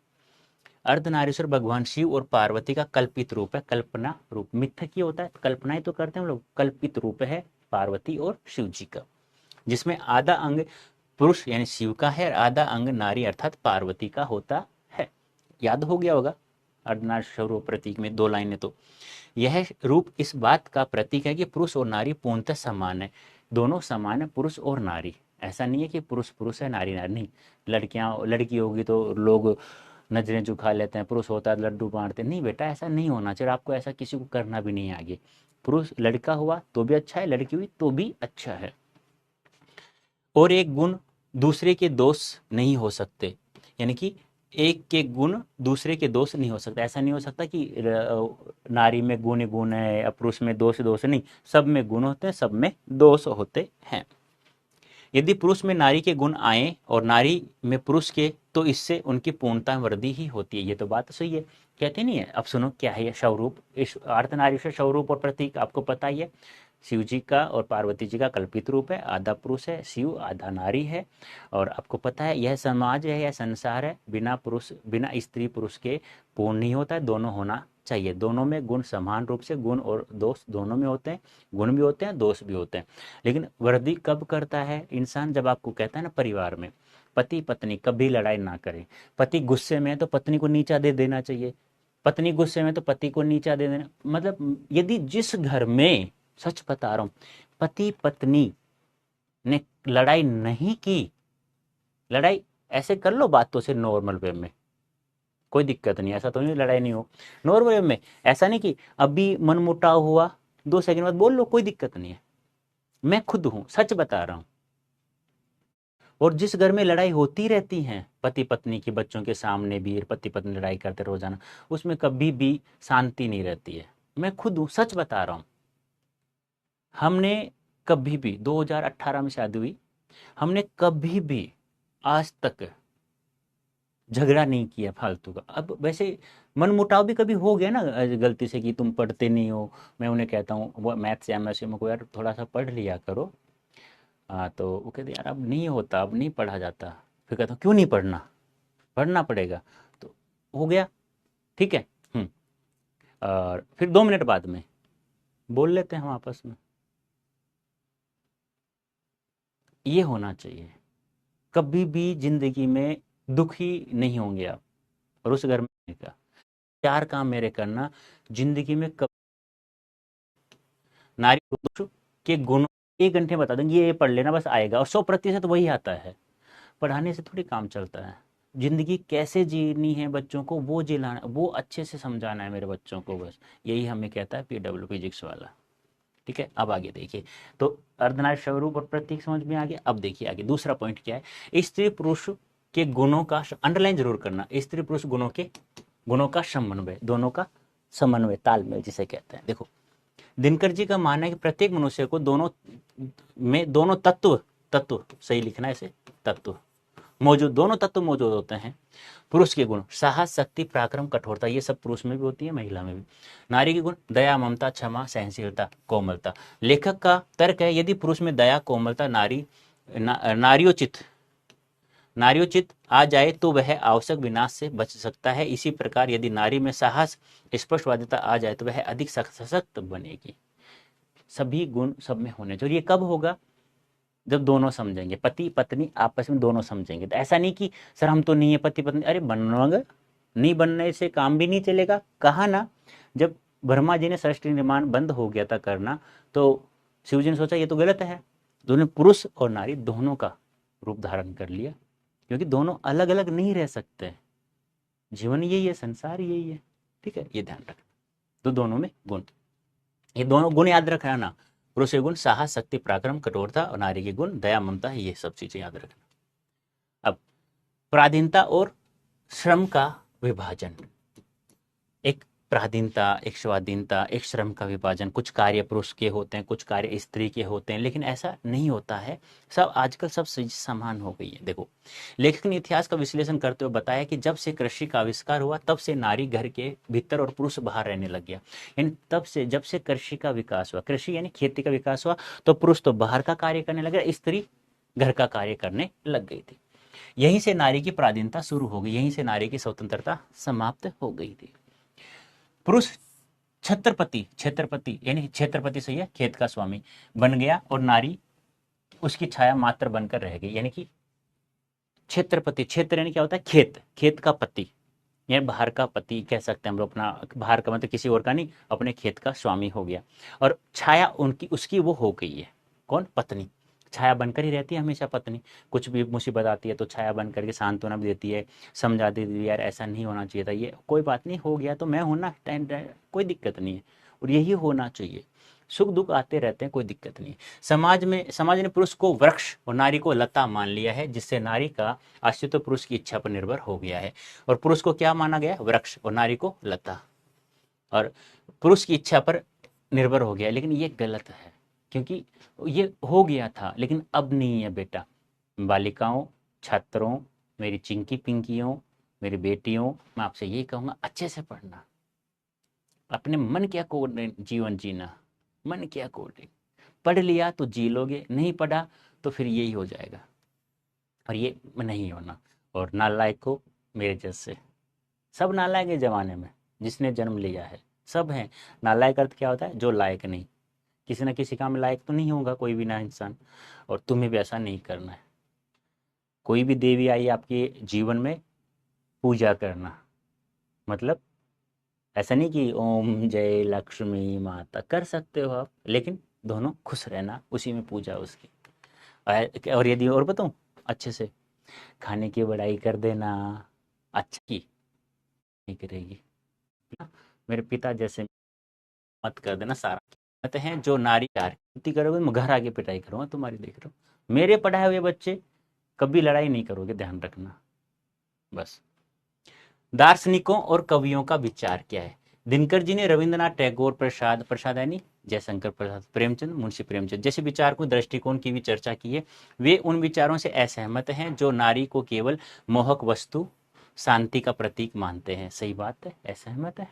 अर्धनारीश्वर भगवान शिव और पार्वती का कल्पित रूप है, कल्पना रूप। मिथ्या की होता है, कल्पनाएं तो करते हैं हम लोग, कल्पित रूप है पार्वती और शिव जी का, जिसमें आधा अंग पुरुष यानी शिव का है और आधा अंग नारी अर्थात पार्वती का होता है। याद हो गया होगा अर्धनारीश्वर प्रतीक में 2 लाइनें। तो यह रूप इस बात का प्रतीक है कि पुरुष और नारी पूर्णतः समान है, दोनों समान है, पुरुष और नारी। ऐसा नहीं है कि पुरुष पुरुष है नारी नारी, नहीं। लड़की होगी तो लोग नजरें झुका लेते हैं, पुरुष होता है लड्डू बांटते, नहीं बेटा ऐसा नहीं होना चाहिए, आपको ऐसा किसी को करना भी नहीं है आगे। पुरुष लड़का हुआ तो भी अच्छा है, लड़की हुई तो भी अच्छा है। और एक गुण दूसरे के दोष नहीं हो सकते, यानी कि एक के गुण दूसरे के दोष नहीं हो सकता। ऐसा नहीं हो सकता कि नारी में गुण गुण है या पुरुष में दोष दोष, नहीं, सब में गुण होते हैं, सब में दोष होते हैं। यदि पुरुष में नारी के गुण आए और नारी में पुरुष के, तो इससे उनकी पूर्णता वृद्धि ही होती है। ये तो बात सही है, कहते नहीं है। अब सुनो क्या है ये शवरूप, इस अर्धनारीश्वर शवरूप और प्रतीक आपको पता ही है। शिव जी का और पार्वती जी का कल्पित रूप है, आधा पुरुष है शिव, आधा नारी है। और आपको पता है यह समाज है, यह संसार है, बिना पुरुष बिना स्त्री पुरुष के पूर्ण नहीं होता है, दोनों होना चाहिए। दोनों में गुण समान रूप से, गुण और दोष दोनों में होते हैं, गुण भी होते हैं दोष भी होते हैं। लेकिन वृद्धि कब करता है इंसान, जब आपको कहता है ना परिवार में पति पत्नी कभी लड़ाई ना करें। पति गुस्से में है तो पत्नी को नीचा दे देना चाहिए, पत्नी गुस्से में तो पति को नीचा दे देना। मतलब यदि जिस घर में, सच बता रहा हूं, पति पत्नी ने लड़ाई नहीं की, लड़ाई ऐसे कर लो बातों से नॉर्मल वे में, कोई दिक्कत नहीं, ऐसा तो नहीं लड़ाई नहीं हो, नॉर्मल वे में। ऐसा नहीं कि अभी मनमुटाव हुआ 2 सेकंड बाद बोल लो, कोई दिक्कत नहीं है। मैं खुद हूं, सच बता रहा हूं। और जिस घर में लड़ाई होती रहती है पति पत्नी की, बच्चों के सामने भी पति पत्नी लड़ाई करते रोजाना, उसमें कभी भी शांति नहीं रहती है। मैं खुद हूं, सच बता रहा हूं। हमने कभी भी 2018 में शादी हुई, हमने कभी भी आज तक झगड़ा नहीं किया फालतू का। अब वैसे मनमुटाव भी कभी हो गया ना गलती से, कि तुम पढ़ते नहीं हो, मैं उन्हें कहता हूँ वो मैथ्स या एमएससी में को, यार थोड़ा सा पढ़ लिया करो। हाँ तो वो कहते यार अब नहीं होता, अब नहीं पढ़ा जाता। फिर कहता हूँ क्यों नहीं पढ़ना, पढ़ना पड़ेगा। तो हो गया, ठीक है। और फिर 2 मिनट बाद में बोल लेते हैं हम आपस में। ये होना चाहिए। कभी भी जिंदगी में दुखी नहीं होंगे आप, और उस घर में का 4 काम मेरे करना जिंदगी में। कब नारी पुरुष के गुण 1 घंटे बता देंगे, ये पढ़ लेना बस आएगा, और 100% वही आता है। पढ़ाने से थोड़ी काम चलता है। जिंदगी कैसे जीनी है बच्चों को वो जिलाना, वो अच्छे से समझाना है मेरे बच्चों को, बस यही हमें कहता है पीडब्ल्यू फिजिक्स वाला। ठीक है, अब आगे देखिए। तो अर्धनारीश्वर स्वरूप और प्रतीक समझ में आ गया। अब देखिए आगे दूसरा पॉइंट क्या है, स्त्री पुरुष के गुणों का अंडरलाइन जरूर करना, स्त्री पुरुष गुणों का समन्वय, दोनों का समन्वय, तालमेल जिसे कहते हैं। देखो दिनकर जी का मानना है कि प्रत्येक मनुष्य को दोनों में दोनों तत्व सही लिखना है इसे, तत्व मौजूद, दोनों तत्व मौजूद होते हैं। पुरुष के गुण साहस, शक्ति, पराक्रम, कठोरता, ये सब पुरुष में भी होती है, महिला में भी। नारी के गुण दया, ममता, क्षमा, सहनशीलता, कोमलता। लेखक का तर्क है यदि पुरुष में दया, कोमलता, नारियोचित आ जाए तो वह आवश्यक विनाश से बच सकता है। इसी प्रकार यदि नारी में साहस, स्पष्टवादिता आ जाए तो वह अधिक सशक्त बनेगी। सभी गुण सब में होने चाहिए। ये कब होगा, जब दोनों समझेंगे, पति पत्नी आपस में दोनों समझेंगे। तो ऐसा नहीं कि सर हम तो नहीं है पति पत्नी, अरे बनोगे, नहीं बनने से काम भी नहीं चलेगा। कहा ना, जब ब्रह्मा जी ने सृष्टि निर्माण बंद हो गया था करना, तो शिव जी ने सोचा ये तो गलत है, दोनों पुरुष और नारी दोनों का रूप धारण कर लिया, क्योंकि दोनों अलग अलग नहीं रह सकते। जीवन यही है, संसार यही है। ठीक है, ये ध्यान रखना। तो दोनों में गुण, ये दोनों गुण याद रखना ना, पुरुष के गुण साहस, शक्ति, पराक्रम, कठोरता, और नारी के गुण दया, ममता, ये सब चीजें याद रखना। अब पराधीनता और श्रम का विभाजन, एक पराधीनता, एक स्वाधीनता, एक श्रम का विभाजन। कुछ कार्य पुरुष के होते हैं, कुछ कार्य स्त्री के होते हैं, लेकिन ऐसा नहीं होता है। सब आजकल सब समान हो गई है। देखो लेखक ने इतिहास का विश्लेषण करते हुए बताया कि जब से कृषि का आविष्कार हुआ तब से नारी घर के भीतर और पुरुष बाहर रहने लग गया। यानी तब से जब से कृषि का विकास हुआ, कृषि यानी खेती का विकास हुआ, तो पुरुष तो बाहर का कार्य करने लग गया, स्त्री घर का कार्य करने लग गई थी। यहीं से नारी की पराधीनता शुरू हो गई, यहीं से नारी की स्वतंत्रता समाप्त हो गई थी। पुरुष छत्रपति, छत्रपति यानी छत्रपति सही है, खेत का स्वामी बन गया और नारी उसकी छाया मात्र बनकर रह गई। यानी कि छत्रपति, क्षेत्र यानी क्या होता है, खेत, खेत का पति, ये बाहर का पति कह सकते हैं हम लोग, अपना बाहर का मतलब किसी और का नहीं, अपने खेत का स्वामी हो गया। और छाया उनकी उसकी वो हो गई है, कौन, पत्नी। छाया बनकर ही रहती है हमेशा पत्नी, कुछ भी मुसीबत आती है तो छाया बन करके सांत्वना भी देती है, समझा देती है यार ऐसा नहीं होना चाहिए था, ये कोई बात नहीं, हो गया तो मैं हूं ना, कोई दिक्कत नहीं है। और यही होना चाहिए, सुख दुख आते रहते हैं, कोई दिक्कत नहीं है। समाज ने पुरुष को वृक्ष और नारी को लता मान लिया है, जिससे नारी का अस्तित्व पुरुष की इच्छा पर निर्भर हो गया है। और पुरुष को क्या माना गया, वृक्ष, और नारी को लता, और पुरुष की इच्छा पर निर्भर हो गया। लेकिन ये गलत है, क्योंकि ये हो गया था लेकिन अब नहीं है बेटा। बालिकाओं, छात्रों, मेरी चिंकी पिंकियों, मेरी बेटियों, मैं आपसे यही कहूँगा अच्छे से पढ़ना, अपने मन के अकॉर्डिंग जीवन जीना, मन के अकॉर्डिंग। पढ़ लिया तो जी लोगे, नहीं पढ़ा तो फिर यही हो जाएगा, और ये नहीं होना। और नालायक को मेरे जैसे, सब नालायक है जमाने में, जिसने जन्म लिया है सब हैं नालायक। अर्थ क्या होता है, जो लायक नहीं, किसी न किसी काम में लायक तो नहीं होगा कोई भी ना इंसान, और तुम्हें भी ऐसा नहीं करना है। कोई भी देवी आई आपके जीवन में, पूजा करना, मतलब ऐसा नहीं कि ओम जय लक्ष्मी माता कर सकते हो आप, लेकिन दोनों खुश रहना, उसी में पूजा उसकी। और यदि और बताऊं अच्छे से, खाने की बड़ाई कर देना, अच्छा की नहीं करेगी ना? मेरे पिता जैसे मत कर देना सारा। कहते हैं जो नारी प्यार की करोगे, मैं घर आके पिटाई करूंगा तुम्हारी, देख रहे हो मेरे पढ़ाए हुए बच्चे, कभी लड़ाई नहीं करोगे, ध्यान रखना बस। दार्शनिकों और कवियों का विचार क्या है। दिनकर जी ने रविंद्रनाथ टैगोर, प्रसाद प्रसाद यानी जयशंकर प्रसाद, प्रेमचंद, मुंशी प्रेमचंद जैसे विचारकों, दृष्टिकोण की भी चर्चा की है। वे उन विचारों से असहमत हैं जो नारी को केवल मोहक वस्तु, शांति का प्रतीक मानते हैं। सही बात है, असहमत है।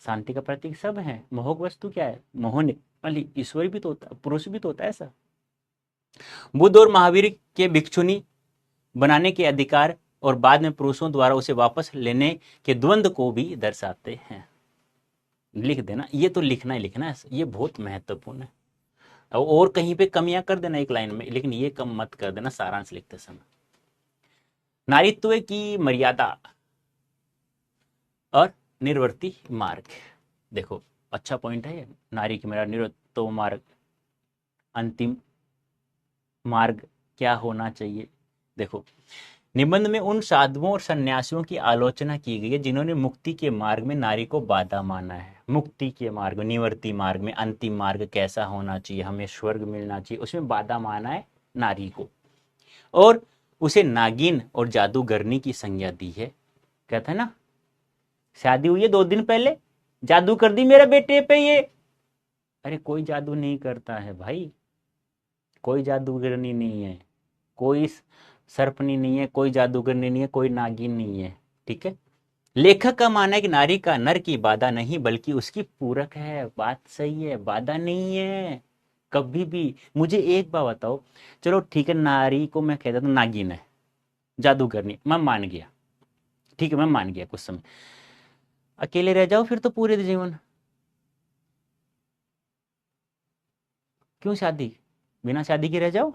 शांति का प्रतीक सब है, मोहक वस्तु क्या है, मोहन वाली ईश्वर भी तो होता है, पुरुष भी तो होता है ऐसा। बुद्ध और महावीर के भिक्षुनी बनाने के अधिकार और बाद में पुरुषों द्वारा उसे वापस लेने के द्वंद्व को भी दर्शाते हैं। लिख देना, ये तो लिखना ही लिखना है, ये बहुत महत्वपूर्ण है। और कहीं पे कमियां कर देना एक लाइन में, लेकिन ये कम मत कर देना सारांश लिखते समय। नारीत्व की मर्यादा और निर्वर्ती मार्ग, देखो अच्छा पॉइंट है ये। नारी की मर्यादा, निर्वर्तो मार्ग, अंतिम मार्ग क्या होना चाहिए। देखो निबंध में उन साधुओं और सन्यासियों की आलोचना की गई है जिन्होंने मुक्ति के मार्ग में नारी को बाधा माना है। मुक्ति के मार्ग, निवर्ती मार्ग में अंतिम मार्ग कैसा होना चाहिए, हमें स्वर्ग मिलना चाहिए, उसमें बाधा माना है नारी को, और उसे नागिन और जादूगरनी की संज्ञा दी है। कहते हैं ना, शादी हुई है 2 दिन पहले, जादू कर दी मेरे बेटे पे ये। अरे कोई जादू नहीं करता है भाई, कोई जादूगरनी नहीं है, कोई सर्पनी नहीं है, कोई जादूगरनी नहीं है, कोई नागिन नहीं है, ठीक है। लेखक का मानना है कि नारी का नर की बाधा नहीं बल्कि उसकी पूरक है। बात सही है, बाधा नहीं है कभी भी। मुझे एक बात बताओ, चलो ठीक है, नारी को मैं कहता हूँ नागिन है, जादूगरनी, मैं मान गया, ठीक है मैं मान गया, कुछ समय अकेले रह जाओ फिर तो पूरे जीवन, क्यों शादी, बिना शादी के रह जाओ।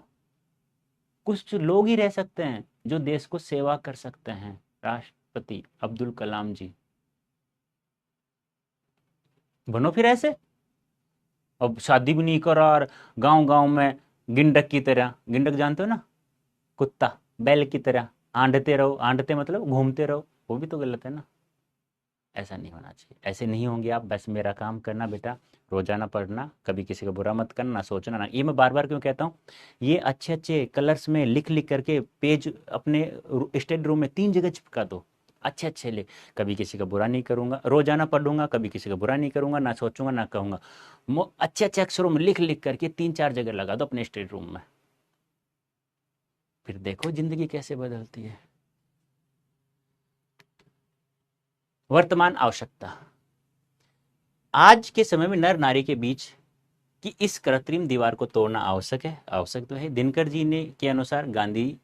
कुछ लोग ही रह सकते हैं जो देश को सेवा कर सकते हैं, राष्ट्रपति अब्दुल कलाम जी, बनो फिर ऐसे। अब शादी भी नहीं करा और गांव गांव में गिंडक की तरह, गिंडक जानते हो ना, कुत्ता बैल की तरह आंधते रहो, आंधते मतलब घूमते रहो, वो भी तो गलत है ना। ऐसा नहीं होना चाहिए, ऐसे नहीं होंगे आप। बस मेरा काम करना बेटा, रोजाना पढ़ना, कभी किसी का बुरा मत करना, सोचना ना। ये मैं बार बार क्यों कहता हूँ, ये अच्छे अच्छे कलर्स में लिख लिख करके पेज अपने स्टडी रूम में 3 जगह चिपका दो, अच्छे अच्छे लिख। कभी किसी का बुरा नहीं करूंगा, रोजाना पढ़ूंगा, कभी किसी का बुरा नहीं करूंगा, ना सोचूंगा ना कहूंगा। अच्छे अच्छे अक्षरों में लिख लिख करके 3-4 जगह लगा दो अपने स्टडी रूम में, फिर देखो जिंदगी कैसे बदलती है। वर्तमान आवश्यकता, आज के समय में नर नारी के बीच कि इस कृत्रिम दीवार को तोड़ना आवश्यक है, आवश्यक तो है। दिनकर जी ने के अनुसार गांधी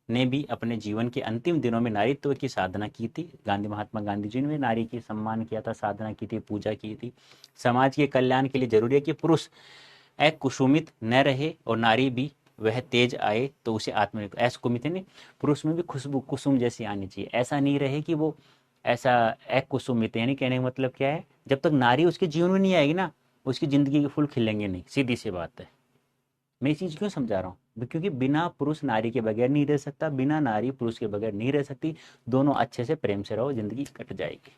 ने भी अपने जीवन के अंतिम दिनों में नारीत्व की साधना की थी। महात्मा गांधी जी ने नारी की सम्मान किया था, साधना की थी, पूजा की थी। समाज के कल्याण के लिए जरूरी है कि पुरुष कुसुमित न रहे और नारी भी वह तेज आए तो उसे आत्मनिर्भर ऐसा कुमित नहीं, पुरुष में भी खुशबू कुसुम जैसी आनी चाहिए। ऐसा नहीं रहे कि वो ऐसा एक कुसुमित, यानी कहने का मतलब क्या है, जब तक नारी उसके जीवन में नहीं आएगी ना, उसकी जिंदगी के फूल खिलेंगे नहीं, सीधी सी बात है। मैं ये चीज क्यों समझा रहा हूँ, क्योंकि बिना पुरुष नारी के बगैर नहीं रह सकता, बिना नारी पुरुष के बगैर नहीं रह सकती। दोनों अच्छे से प्रेम से रहो, जिंदगी कट जाएगी।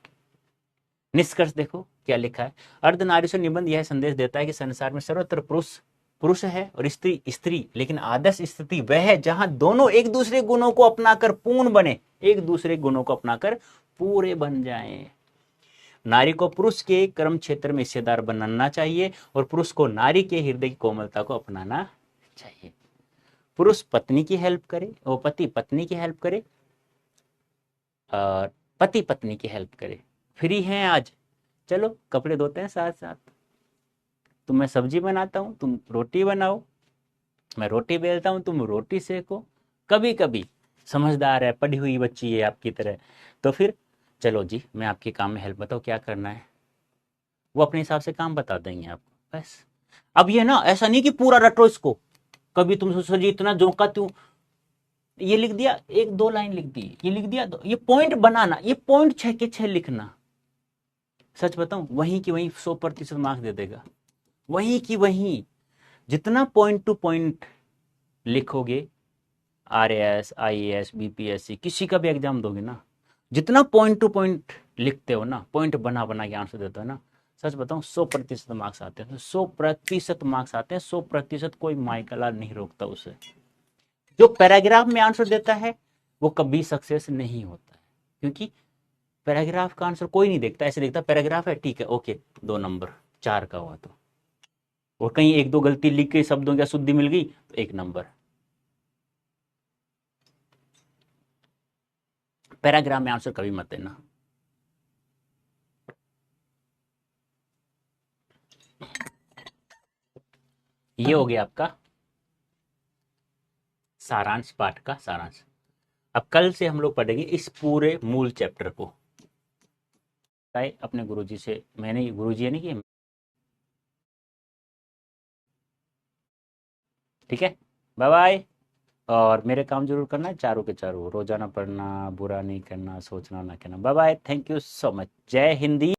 निष्कर्ष देखो क्या लिखा है। अर्धनारीश्वर निबंध यह संदेश देता है कि संसार में सर्वत्र पुरुष पुरुष है और स्त्री स्त्री, लेकिन आदर्श स्थिति वह है जहां दोनों एक दूसरे गुणों को अपनाकर पूर्ण बने, एक दूसरे गुणों को अपनाकर पूरे बन जाएं। नारी को पुरुष के कर्म क्षेत्र में हिस्सेदार बनाना चाहिए और पुरुष को नारी के हृदय की कोमलता को अपनाना चाहिए। पुरुष पत्नी की हेल्प करे और पति पत्नी की हेल्प करे और पति पत्नी की हेल्प करे। फ्री हैं आज, चलो कपड़े धोते हैं साथ साथ। तुम मैं सब्जी बनाता हूँ, तुम रोटी बनाओ, मैं रोटी बेलता हूँ, तुम रोटी सेको। कभी कभी समझदार है, पढ़ी हुई बच्ची है आपकी तरह, तो फिर चलो जी मैं आपके काम में हेल्प, बताओ क्या करना है, वो अपने हिसाब से काम बता देंगे आपको बस। अब ये ना ऐसा नहीं कि पूरा रटो इसको, कभी तुम सोचो जी इतना जोका तू ये लिख दिया, एक दो लाइन लिख दी, ये लिख दिया, ये पॉइंट बनाना, ये पॉइंट 6 के 6 लिखना। सच बताऊं, वहीं की वहीं 100% मार्क्स दे देगा, वहीं की वहीं। जितना पॉइंट टू पॉइंट लिखोगे, RAS IAS BPSC किसी का भी एग्जाम दोगे ना, जितना पॉइंट टू पॉइंट लिखते हो ना, पॉइंट बना बना के आंसर देते हो ना, सच बताऊं 100% मार्क्स आते हैं, 100% मार्क्स आते हैं, 100%। कोई माइकल नहीं रोकता उसे। जो पैराग्राफ में आंसर देता है वो कभी सक्सेस नहीं होता है, क्योंकि पैराग्राफ का आंसर कोई नहीं देखता, ऐसे देखता पैराग्राफ है ठीक है ओके 2 नंबर, 4 का हुआ तो, और कहीं एक दो गलती लिख के शब्दों की अशुद्धि मिल गई तो 1 नंबर। पैराग्राफ में आंसर कभी मत देना। ये हो गया आपका सारांश, पाठ का सारांश। अब कल से हम लोग पढ़ेंगे इस पूरे मूल चैप्टर को। अपने गुरुजी से, मैंने गुरुजी है नहीं कि, ठीक है, बाय बाय। और मेरे काम जरूर करना है, चारों के चारों, रोजाना पढ़ना, बुरा नहीं करना, सोचना ना कहना। Bye bye, thank you so much, जय हिंदी।